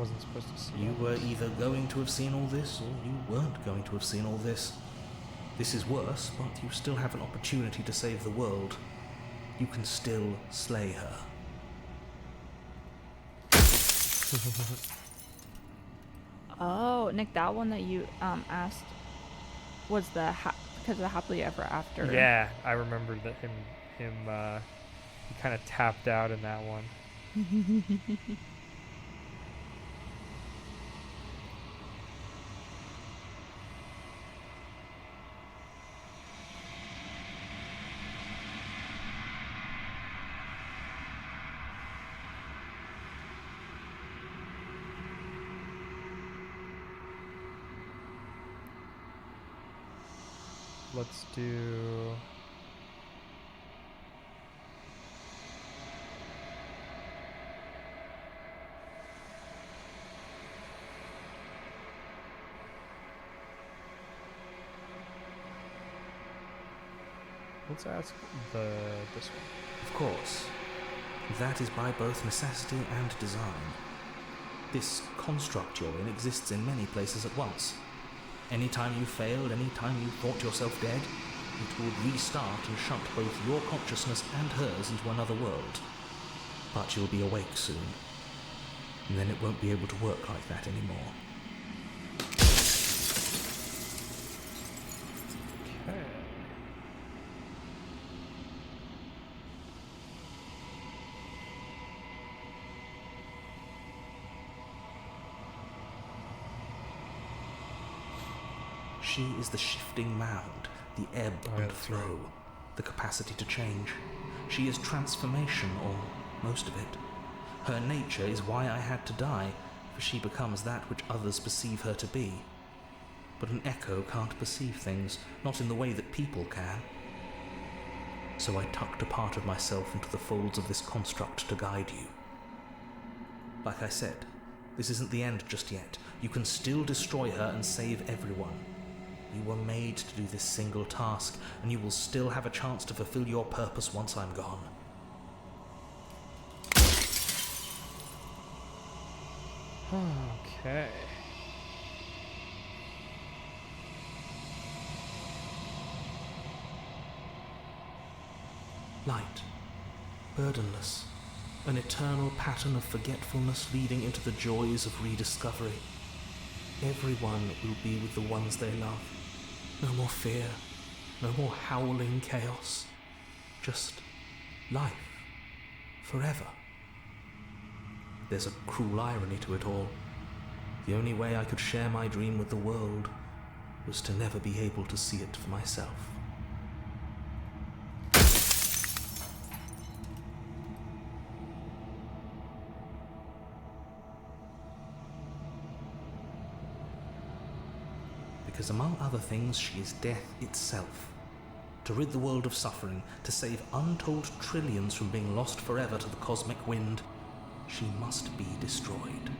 Wasn't supposed to see You all were this. either going to have seen all this, or you weren't going to have seen all this. This is worse, but you still have an opportunity to save the world. You can still slay her. Oh, Nick, that one that you asked was because of the happily ever after. Yeah, I remember that him he kind of tapped out in that one. Let's do... Let's ask this one. Of course, that is by both necessity and design. This construct you're in exists in many places at once. Anytime you failed, anytime you thought yourself dead, it would restart and shunt both your consciousness and hers into another world. But you'll be awake soon, and then it won't be able to work like that anymore. Okay. She is the shifting mound, the ebb and flow, the capacity to change. She is transformation, or most of it. Her nature is why I had to die, for she becomes that which others perceive her to be. But an echo can't perceive things, not in the way that people can. So I tucked a part of myself into the folds of this construct to guide you. Like I said, this isn't the end just yet. You can still destroy her and save everyone. You were made to do this single task, and you will still have a chance to fulfill your purpose once I'm gone. Okay. Light, burdenless, an eternal pattern of forgetfulness leading into the joys of rediscovery. Everyone will be with the ones they love. No more fear, no more howling chaos. Just life, forever. There's a cruel irony to it all. The only way I could share my dream with the world was to never be able to see it for myself. Because among other things, she is death itself. To rid the world of suffering, to save untold trillions from being lost forever to the cosmic wind, she must be destroyed.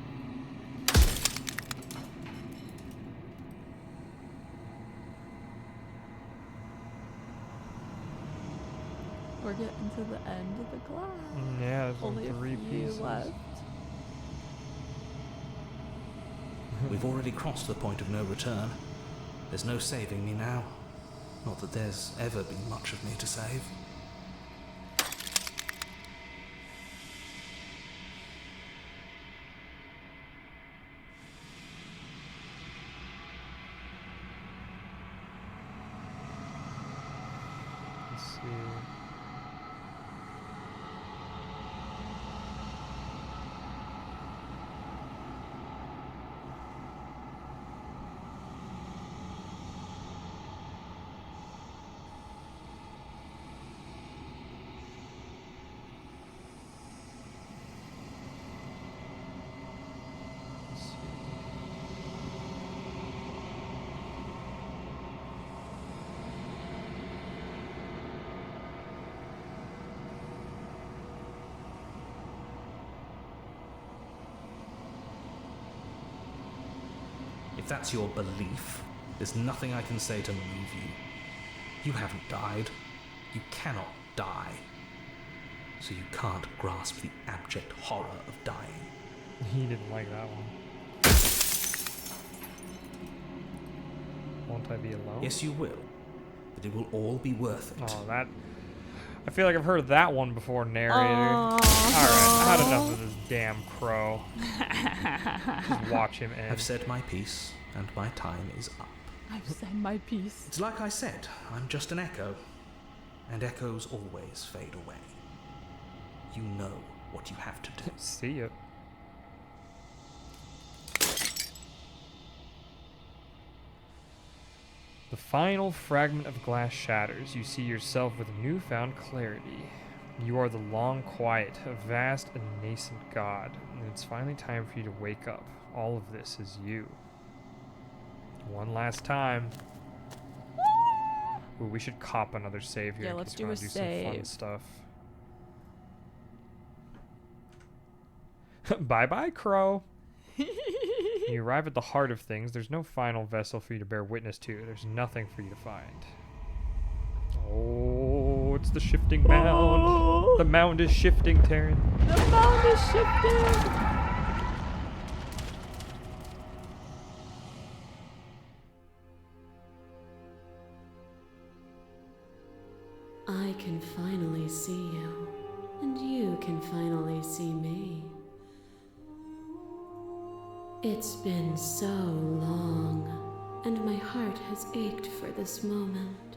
We're getting to the end of the class. Yeah, there's Only a three few pieces. left. We've already crossed the point of no return. There's no saving me now. Not that there's ever been much of me to save. Let's see. Let's see. If that's your belief, there's nothing I can say to move you. You haven't died. You cannot die. So you can't grasp the abject horror of dying. He didn't like that one. Won't I be alone? Yes, you will. But it will all be worth it. Oh, that... I feel like I've heard that one before, narrator. Oh. Alright, I had enough of this damn crow. Just watch him end. I've said my piece, and my time is up. I've said my piece. It's like I said, I'm just an echo. And echoes always fade away. You know what you have to do. See ya. The final fragment of glass shatters. You see yourself with newfound clarity. You are the long quiet, a vast and nascent god, and it's finally time for you to wake up. All of this is you. One last time. Ooh, we should cop another save here. Yeah, in let's case we do a wanna do some fun save. stuff. Bye-bye, crow. You arrive at the heart of things. There's no final vessel for you to bear witness to. There's nothing for you to find. Oh, it's the shifting mound. Oh. The mound is shifting, Taryn. The mound is shifting. I can finally see you, and you can finally see me. It's been so long, and my heart has ached for this moment.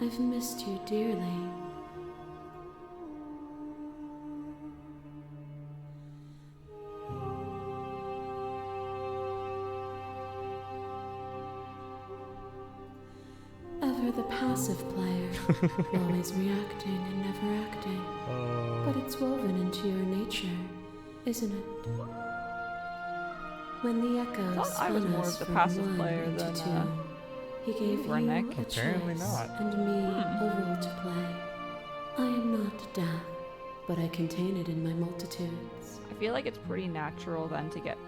I've missed you dearly. Ever the passive player, always reacting and never acting. But it's woven into your nature, isn't it? When the echoes I thought I was spun more us of the from passive one player into than, two, he gave Rennek. you a Apparently choice not. and me a role to play. I am not death, but I contain it in my multitudes. I feel like it's pretty natural then to get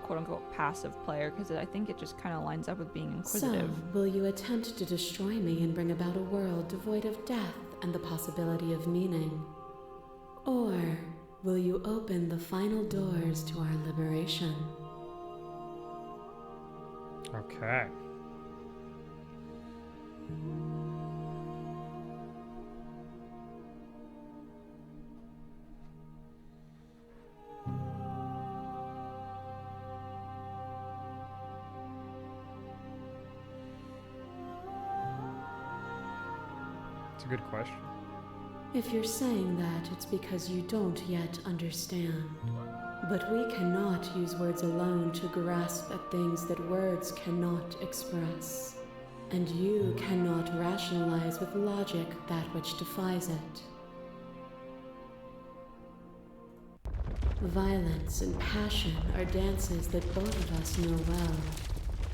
quote-unquote passive player, because I think it just kind of lines up with being inquisitive. So, will you attempt to destroy me and bring about a world devoid of death and the possibility of meaning? Or will you open the final doors to our liberation? Okay. It's a good question. If you're saying that, it's because you don't yet understand. But we cannot use words alone to grasp at things that words cannot express. And you cannot rationalize with logic that which defies it. Violence and passion are dances that both of us know well.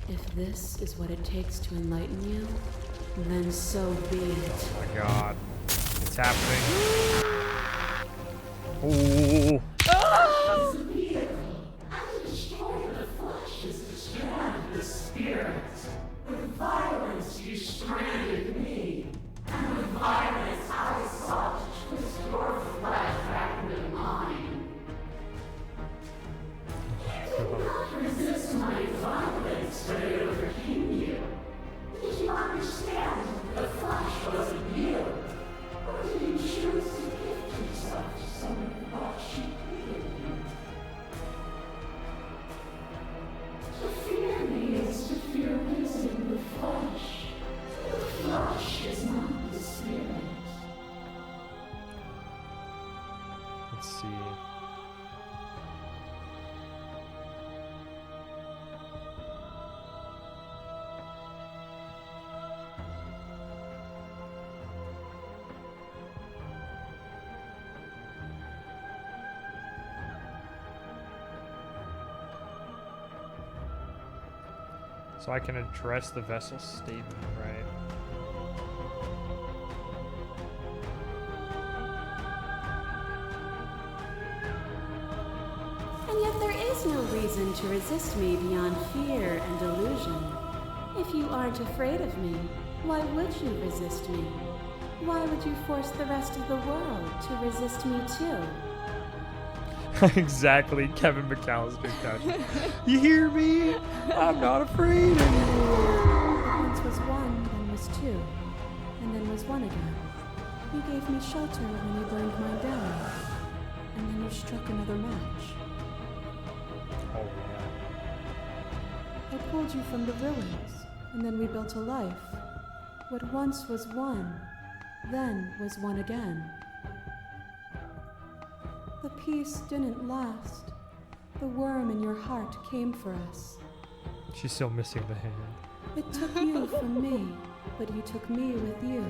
If this is what it takes to enlighten you, then so be it. Oh my god. It's happening. Oh. Violence you stranded me, and with violence I sought to twist your flesh back into mine. You did not resist my violence, but it overcame you. Did you understand the flesh wasn't you? Or did you choose to gift yourself to someone who thought she hated you? To fear me is to fear losing the flesh. The flesh is not the spirit. Let's see. So I can address the vessel statement, right? And yet there is no reason to resist me beyond fear and delusion. If you aren't afraid of me, why would you resist me? Why would you force the rest of the world to resist me too? Exactly, Kevin McAllister touch. You hear me? I'm not afraid anymore. What once was one, then was two, and then was one again. You gave me shelter when you burned mine down, and then you struck another match. Oh I pulled you from the ruins, and then we built a life. What once was one, then was one again. The peace didn't last. The worm in your heart came for us. yeah. She's still missing the hand. It took you from me, but you took me with you.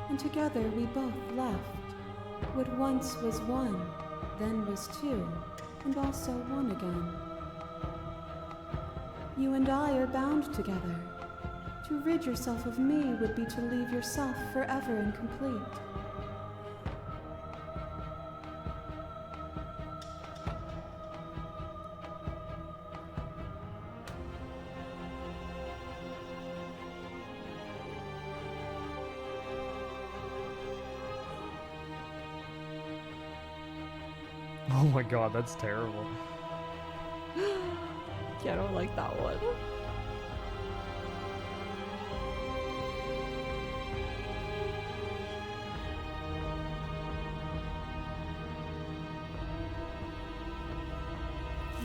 And together we both left. What once was one, then was two, and also one again. You and I are bound together. To rid yourself of me would be to leave yourself forever incomplete. Oh my god, that's terrible. Yeah, I don't like that one.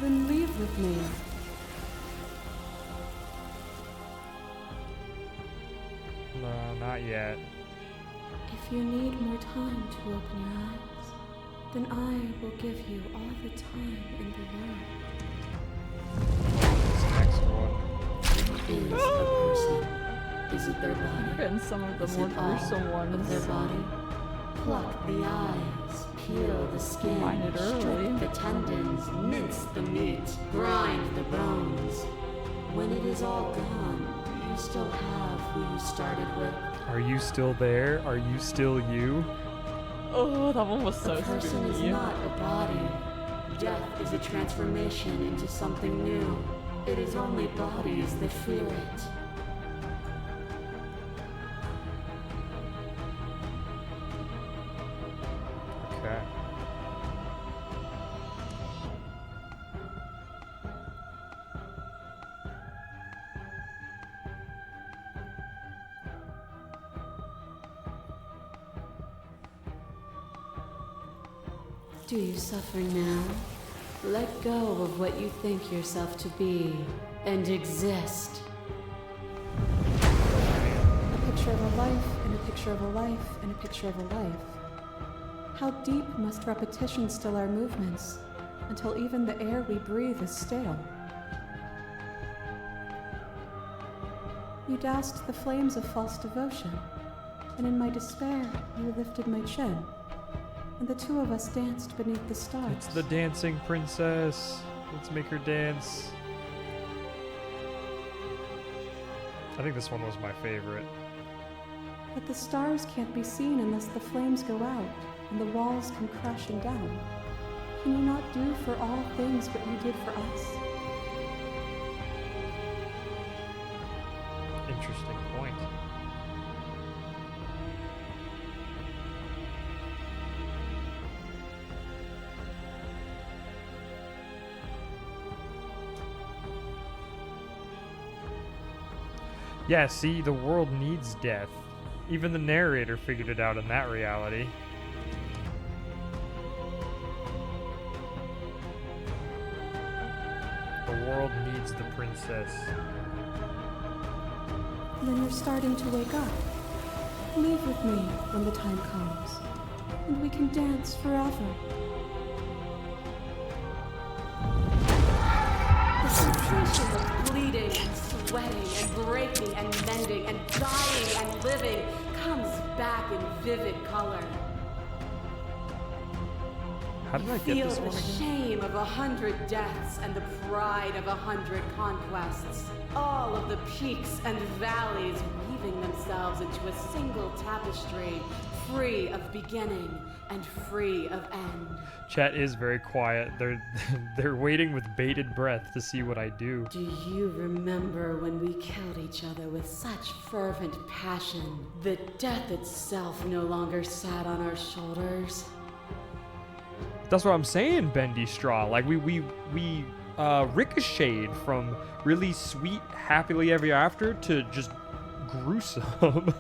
Then leave with me. No, not yet. If you need more time to open your eyes, then I will give you all the time in the world. This next one. Is a person? Is it their body? And some of the Is more it all gruesome of ones. their body? Pluck the eyes, peel the skin, Find it early. strip the tendons, mince the meat, grind the bones. When it is all gone, do you still have who you started with? Are you still there? Are you still you? Oh, that one was so A person is spooky. not a body. Death is a transformation into something new. It is only bodies that fear it. Okay. Do you suffer now? Let go of what you think yourself to be and exist. A picture of a life, and a picture of a life, and a picture of a life. How deep must repetition still our movements, until even the air we breathe is stale? You doused the flames of false devotion, and in my despair, you lifted my chin. And the two of us danced beneath the stars. It's the dancing princess. Let's make her dance. I think this one was my favorite. But the stars can't be seen unless the flames go out and the walls come crashing down. Can you not do for all things what you did for us? Interesting point. Yeah, see, the world needs death. Even the narrator figured it out in that reality. The world needs the princess. Then you're starting to wake up. Leave with me when the time comes, and we can dance forever. The sensation of bleeding and sweating and breaking and mending and dying and living comes back in vivid color. How did I get Feel this the one again? shame of 100 deaths and the pride of 100 conquests. All of the peaks and valleys weaving themselves into a single tapestry, free of beginning and free of end. Chat is very quiet. They're waiting with bated breath to see what I do. Do you remember when we killed each other with such fervent passion that death itself no longer sat on our shoulders? That's what I'm saying, Bendy Straw. Like we ricocheted from really sweet, happily ever after to just gruesome.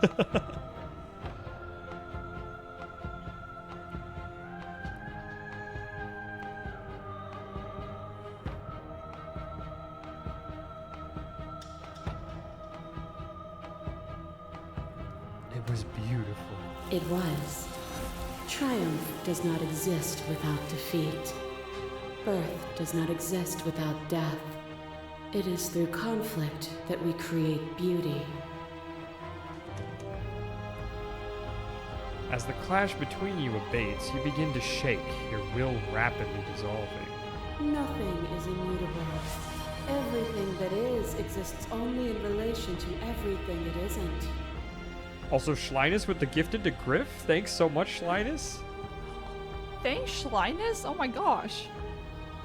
It was beautiful. It was. Triumph does not exist without defeat. Birth does not exist without death. It is through conflict that we create beauty. As the clash between you abates, you begin to shake, your will rapidly dissolving. Nothing is immutable. Everything that is exists only in relation to everything that isn't. Also, Schlinus with the gifted to Griff. Thanks so much, Schlinus. Thanks, Schlinus? Oh my gosh.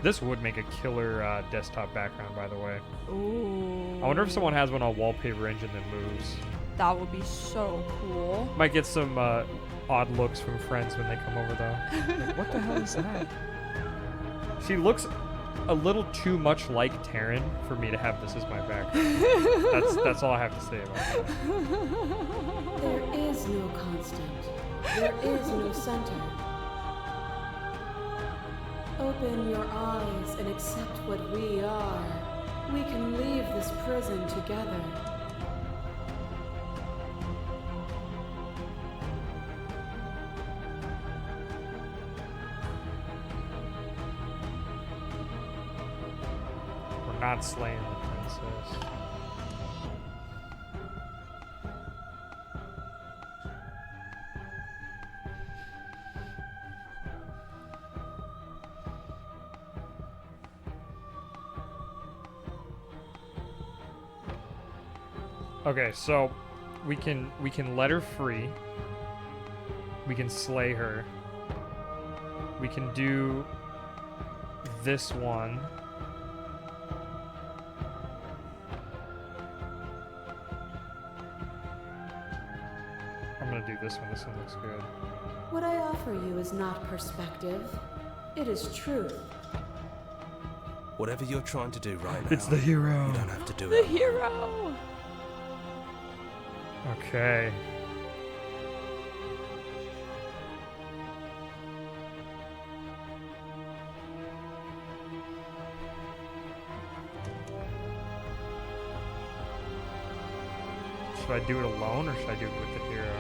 This would make a killer desktop background, by the way. Ooh. I wonder if someone has one on Wallpaper Engine that moves. That would be so cool. Might get some odd looks from friends when they come over, though. Like, what the hell is that? She looks a little too much like Taryn for me to have this as my background. That's all I have to say about that. There is no constant. There is no center. Open your eyes and accept what we are. We can leave this prison together. We're not slaying the princess. Okay, so we can let her free. We can slay her. We can do this one. I'm gonna do this one. This one looks good. What I offer you is not perspective. It is truth. Whatever you're trying to do right now, It's the hero. you don't have to do The it. hero! Okay. Should I do it alone or should I do it with the hero?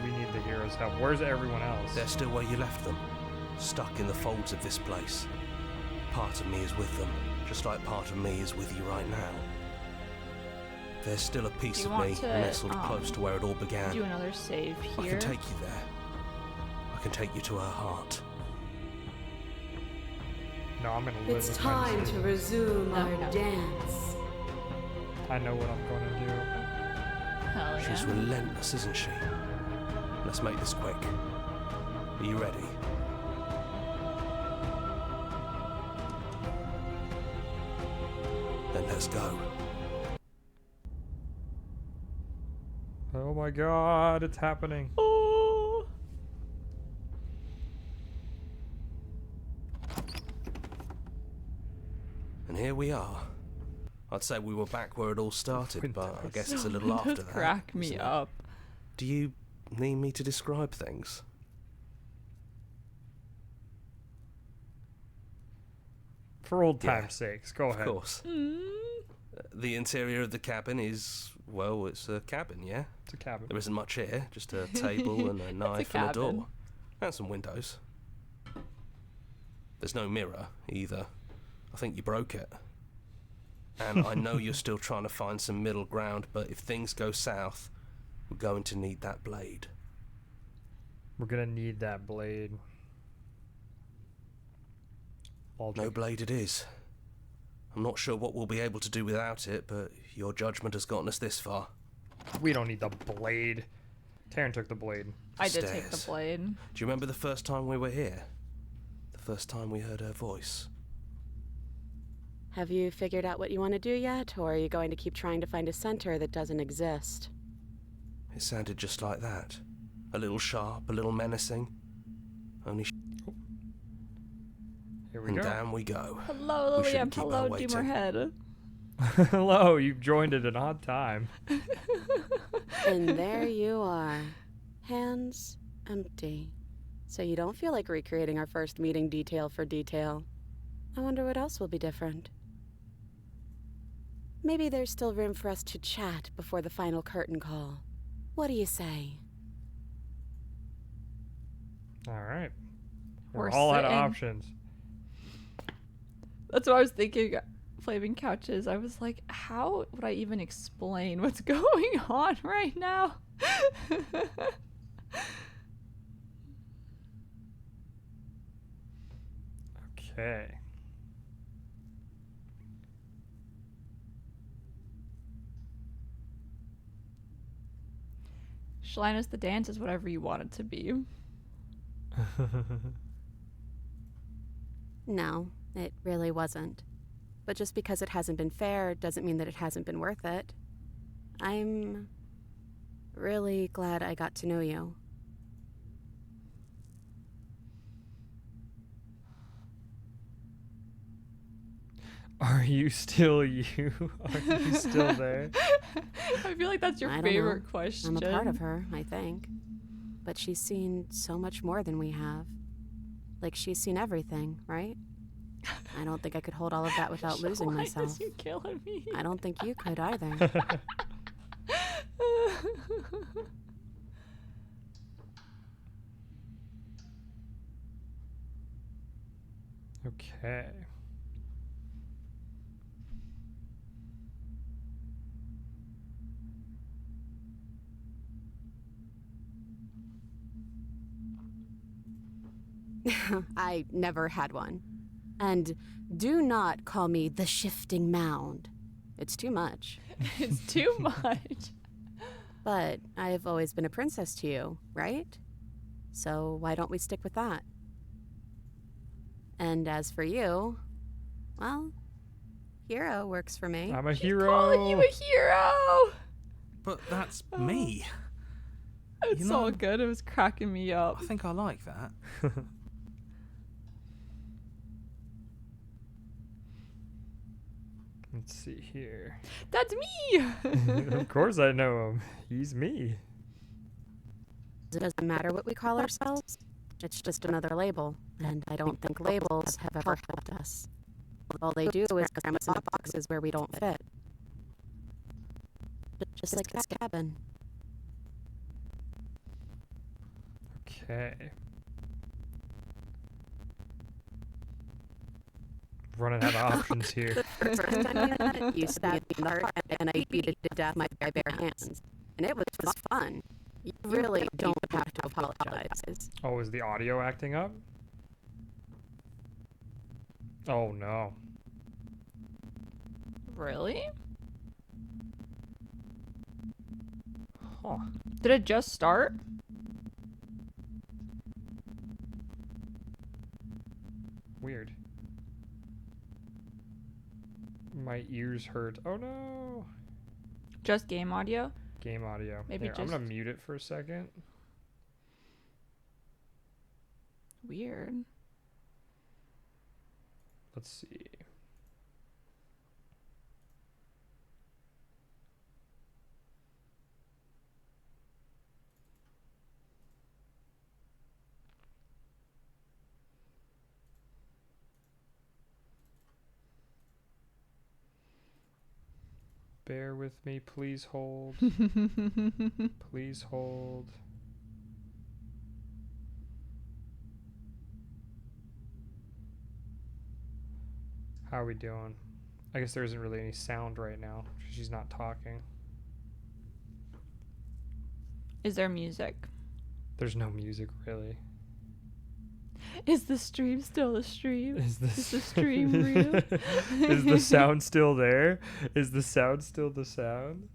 We need the hero's help. Where's everyone else? They're still where you left them, stuck in the folds of this place. Part of me is with them, just like part of me is with you right now. There's still a piece Do of you me want to, nestled close to where it all began. Do another save I here. can take you there. I can take you to her heart. No, I'm gonna live It's with time my to decisions. resume our No. dance. I know what I'm gonna do. Hell She's yeah. relentless, isn't she? Let's make this quick. Are you ready? Then let's go. Oh my god, it's happening. Oh. And here we are. I'd say we were back where it all started, but I guess it's a little after Just that. crack me isn't it? up. Do you need me to describe things? For old Yeah. time's sakes, go Of ahead. course. The interior of the cabin is, well, it's a cabin, yeah? It's a cabin. There isn't much here, just a table and a knife and a cabin. door. And some windows. There's no mirror, either. I think you broke it. And I know you're still trying to find some middle ground, but if things go south, we're going to need that blade. We're gonna need that blade. No blade it is. I'm not sure what we'll be able to do without it, but your judgment has gotten us this far. We don't need the blade. Taryn took the blade. I did take the Stairs. blade. Do you remember the first time we were here? The first time we heard her voice? Have you figured out what you want to do yet, or are you going to keep trying to find a center that doesn't exist? It sounded just like that. A little sharp, a little menacing. Only Here we And go. down we go. Hello, We Lilium. shouldn't keep her Hello, waiting. Deemerhead. Hello, you've joined at an odd time. And there you are. Hands empty. So you don't feel like recreating our first meeting detail for detail. I wonder what else will be different. Maybe there's still room for us to chat before the final curtain call. What do you say? All right. We're all out of sitting. options. That's what I was thinking. Flaming couches. I was like, how would I even explain what's going on right now? Okay. Shalinas, the dance is whatever you want it to be. No, it really wasn't. But just because it hasn't been fair doesn't mean that it hasn't been worth it. I'm really glad I got to know you. Are you still you? Are you still there? I feel like that's your I don't favorite know. question. I'm a part of her, I think. But she's seen so much more than we have. Like, she's seen everything, right? I don't think I could hold all of that without losing myself. You're killing me. I don't think you could either. Okay. I never had one. And do not call me the shifting mound. It's too much. It's too much. But I've always been a princess to you, right? So why don't we stick with that? And as for you, well, hero works for me. I'm a She's hero. calling you a hero. But that's me. It's You so know- good. It was cracking me up. I think I like that. Let's see here. That's me. Of course I know him. He's me. It doesn't matter what we call ourselves. It's just another label. And I don't think labels have ever helped us. All they do is cram us into boxes where we don't fit. Just like this cabin. Okay. Running out of options here. The first time we met, you stabbed me in the heart and I beat it to death with my bare hands. And it was fun. You really don't have to apologize. Oh, is the audio acting up? Oh no. Really? Huh. Did it just start? Weird. My ears hurt. Oh no. Just game audio? Game audio. Maybe Here, I'm gonna just- mute it for a second. Weird. Let's see. Bear with me, please hold. Please hold. How are we doing? I guess there isn't really any sound right now. She's not talking. Is there music? There's no music really. Is the stream still a stream? Is Is the stream real? Is the sound still there? Is the sound still the sound?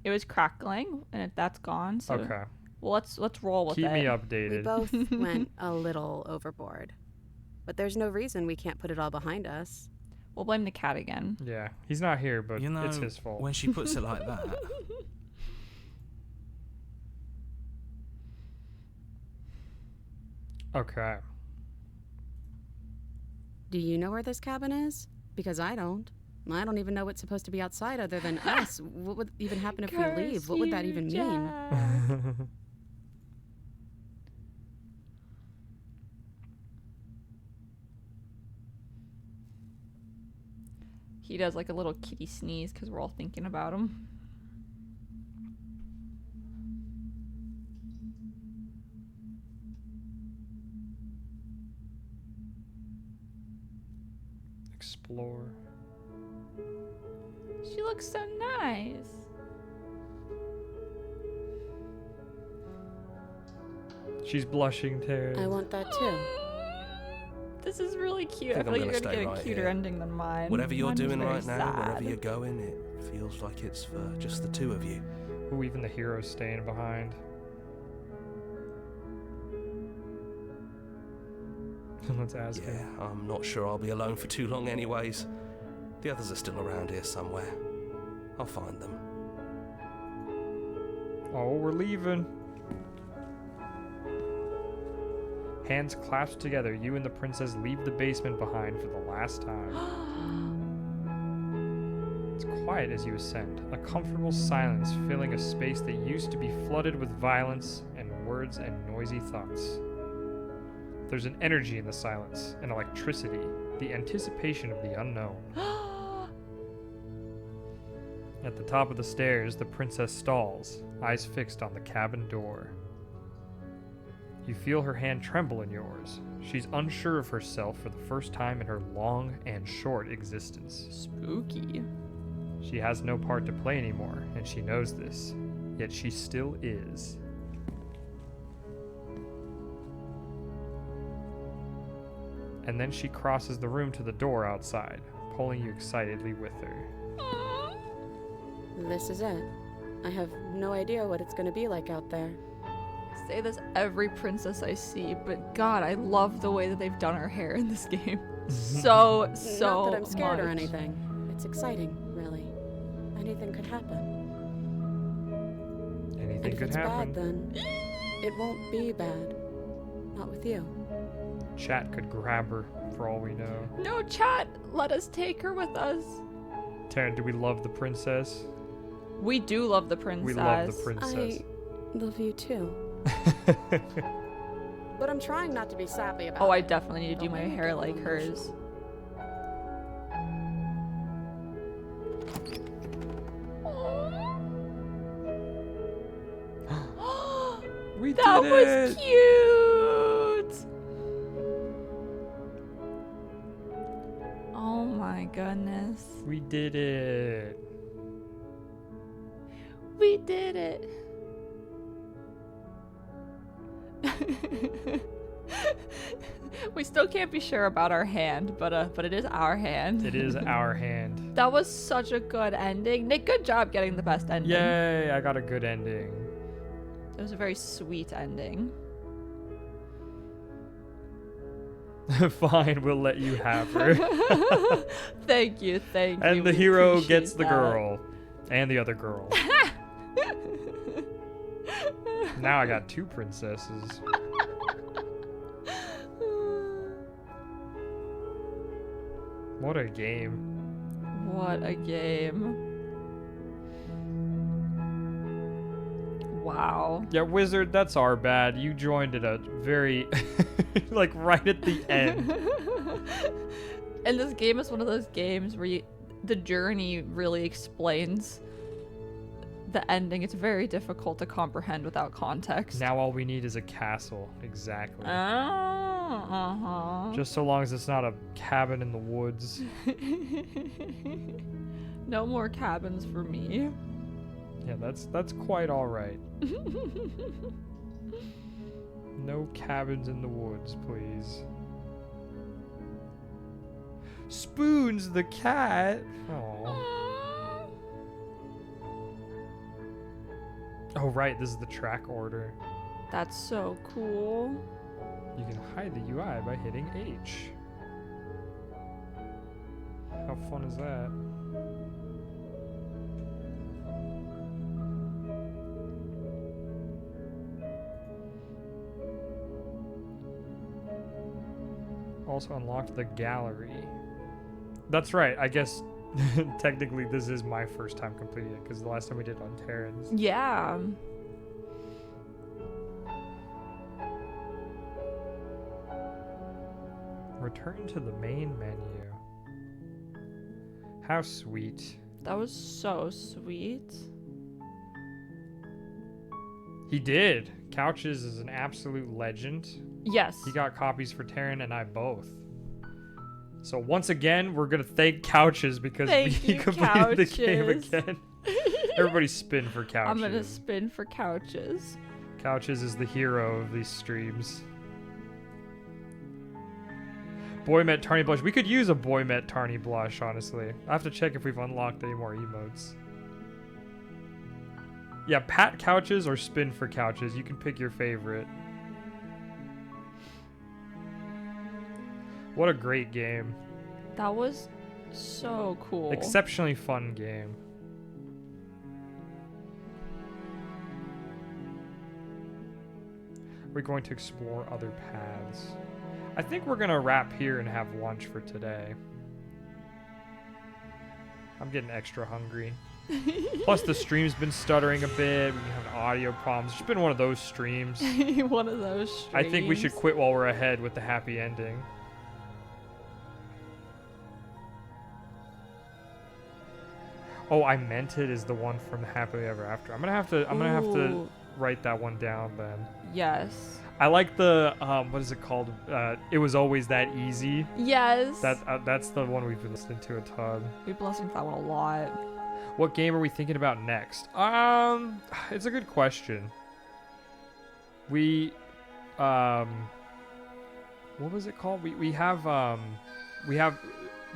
It was crackling, and that's gone. So Okay. well, let's roll with Keep it. me We updated. both went a little overboard. But there's no reason we can't put it all behind us. We'll blame the cat again. Yeah, he's not here, but You know, it's his fault. when she puts it like that, Okay. Do you know where this cabin is? Because I don't. I don't even know what's supposed to be outside other than us. What would even happen if we leave? What would that even mean? He does like a little kitty sneeze because we're all thinking about him. Explore. She looks so nice. She's blushing, Terry. I want that too. This is really cute. I Think feel like I'm you're gonna gonna stay get a right cuter here. ending than mine. Whatever you're Mine was doing very right now, wherever sad. you're going, it feels like it's for just the two of you. Ooh, even the hero's staying behind. Let's ask Yeah, him. I'm not sure I'll be alone for too long anyways. The others are still around here somewhere. I'll find them. Oh, we're leaving. Hands clasped together, you and the princess leave the basement behind for the last time. It's quiet as you ascend, a comfortable silence filling a space that used to be flooded with violence and words and noisy thoughts. There's an energy in the silence, an electricity, the anticipation of the unknown. At the top of the stairs, the princess stalls, eyes fixed on the cabin door. You feel her hand tremble in yours. She's unsure of herself for the first time in her long and short existence. Spooky. She has no part to play anymore, and she knows this. Yet she still is. And then she crosses the room to the door outside, pulling you excitedly with her. This is it. I have no idea what it's going to be like out there. I say this every princess I see, but God, I love the way that they've done her hair in this game. So Not that I'm scared much. or anything. It's exciting, really. Anything could happen. Anything And if could it's happen. bad, then it won't be bad. Not with you. Chat could grab her, for all we know. No, chat, let us take her with us. Taryn, do we love the princess? We do love the princess. We love the princess. I love you too. But I'm trying not to be sappy about it. Oh, I definitely need to do Don't my make me hair get like emotional. hers. We That did was it! cute! Oh my goodness. We did it. We did it. We still can't be sure about our hand, but it is our hand. It is our hand. That was such a good ending. Nick, good job getting the best ending. Yay, I got a good ending. It was a very sweet ending. Fine, we'll let you have her. Thank you. And the We hero appreciate gets the that. girl. And the other girl. Now I got two princesses. What a game. What a game. Wow. Yeah, Wizard, that's our bad. You joined at a very, like, right at the end. And this game is one of those games where the journey really explains the ending. It's very difficult to comprehend without context. Now all we need is a castle. Exactly. Uh-huh. Just so long as it's not a cabin in the woods. No more cabins for me. Yeah, that's quite all right. No cabins in the woods, please. Spoons the cat. Oh. Oh right, this is the track order. That's so cool. You can hide the UI by hitting H. How fun is that? also unlocked the gallery. That's right. I guess technically this is my first time completing it because the last time we did it on Terran's. Yeah. Return to the main menu. How sweet. That was so sweet. He did. Couches is an absolute legend. Yes. He got copies for Terran and I both. So once again, we're gonna thank Couches because Thank we you, completed the game Couches. again. Everybody spin for Couches. I'm gonna spin for Couches. Couches is the hero of these streams. Boy Met Tarny Blush. We could use a Boy Met Tarny Blush, honestly. I have to check if we've unlocked any more emotes. Yeah, pat Couches or spin for Couches. You can pick your favorite. What a great game. That was so cool. Exceptionally fun game. We're going to explore other paths. I think we're going to wrap here and have lunch for today. I'm getting extra hungry. Plus the stream's been stuttering a bit. We've been having audio problems. It's been one of those streams. One of those streams. I think we should quit while we're ahead with the happy ending. Oh, I Meant It is the one from Happily Ever After. I'm gonna have to Ooh. write that one down then. Yes. I like the what is it called? It Was Always That Easy. Yes. That's the one we've been listening to a ton. We've been listening to that one a lot. What game are we thinking about next? It's a good question. We what was it called? We have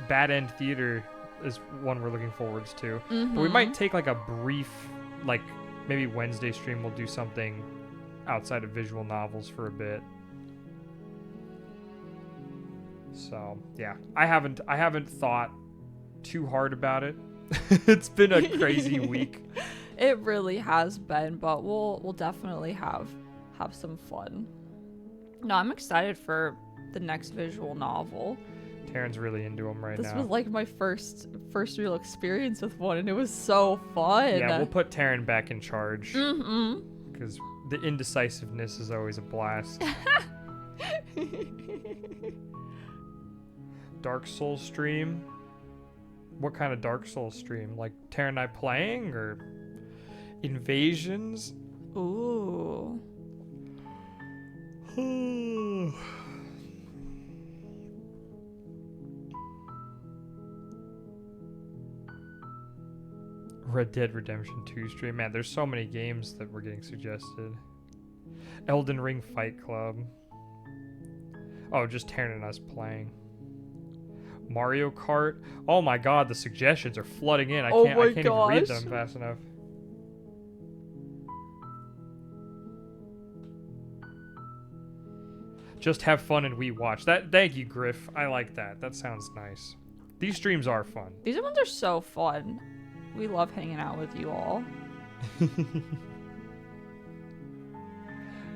Bad End Theater is one we're looking forwards to. But we might take like a brief, like maybe Wednesday stream. We'll do something outside of visual novels for a bit. So yeah, I haven't thought too hard about it. It's been a crazy week. It really has been, but we'll definitely have some fun. No, I'm excited for the next visual novel. Terran's really into them right This now. was like my first real experience with one, and it was so fun. Yeah, we'll put Terran back in charge. Mm-hmm. Because the indecisiveness is always a blast. Dark Souls stream? What kind of Dark Souls stream? Like Terran and I playing or invasions? Ooh. Red Dead Redemption 2 stream. Man, there's so many games that were getting suggested. Elden Ring Fight Club. Oh, just Terran and us playing. Mario Kart. Oh my god, the suggestions are flooding in. I can't even read them fast enough. Just have fun and we watch. Thank you, Griff. I like that. That sounds nice. These streams are fun. These ones are so fun. We love hanging out with you all.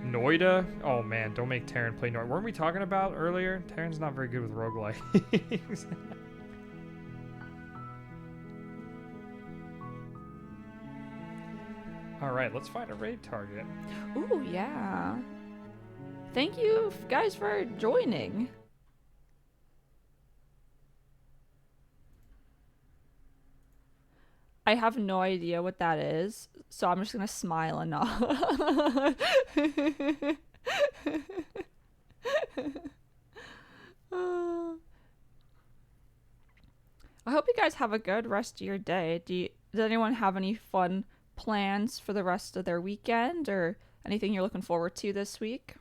Noida? Oh man, don't make Terran play Noida. Weren't we talking about earlier? Terran's not very good with roguelikes. Alright, let's find a raid target. Ooh, yeah. Thank you guys for joining. I have no idea what that is, so I'm just gonna smile and nod. I hope you guys have a good rest of your day. Does anyone have any fun plans for the rest of their weekend or anything you're looking forward to this week?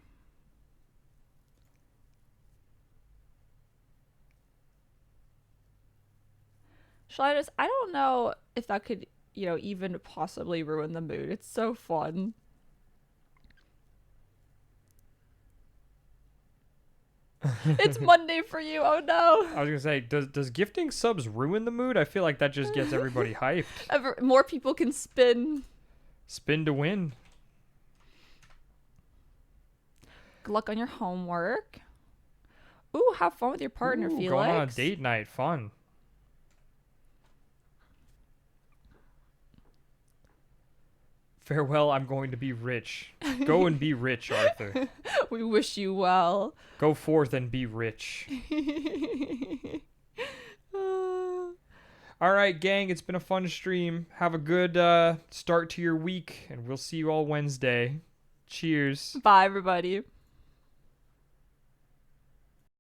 Shalidas, I don't know if that could, even possibly ruin the mood. It's so fun. It's Monday for you. Oh no. I was gonna say, does gifting subs ruin the mood? I feel like that just gets everybody hyped. More people can spin. Spin to win. Good luck on your homework. Ooh, have fun with your partner, Ooh, Felix. going on a date night. Fun. Farewell, I'm going to be rich. Go and be rich, Arthur. We wish you well. Go forth and be rich. All right, gang, it's been a fun stream. Have a good start to your week, and we'll see you all Wednesday. Cheers. Bye, everybody.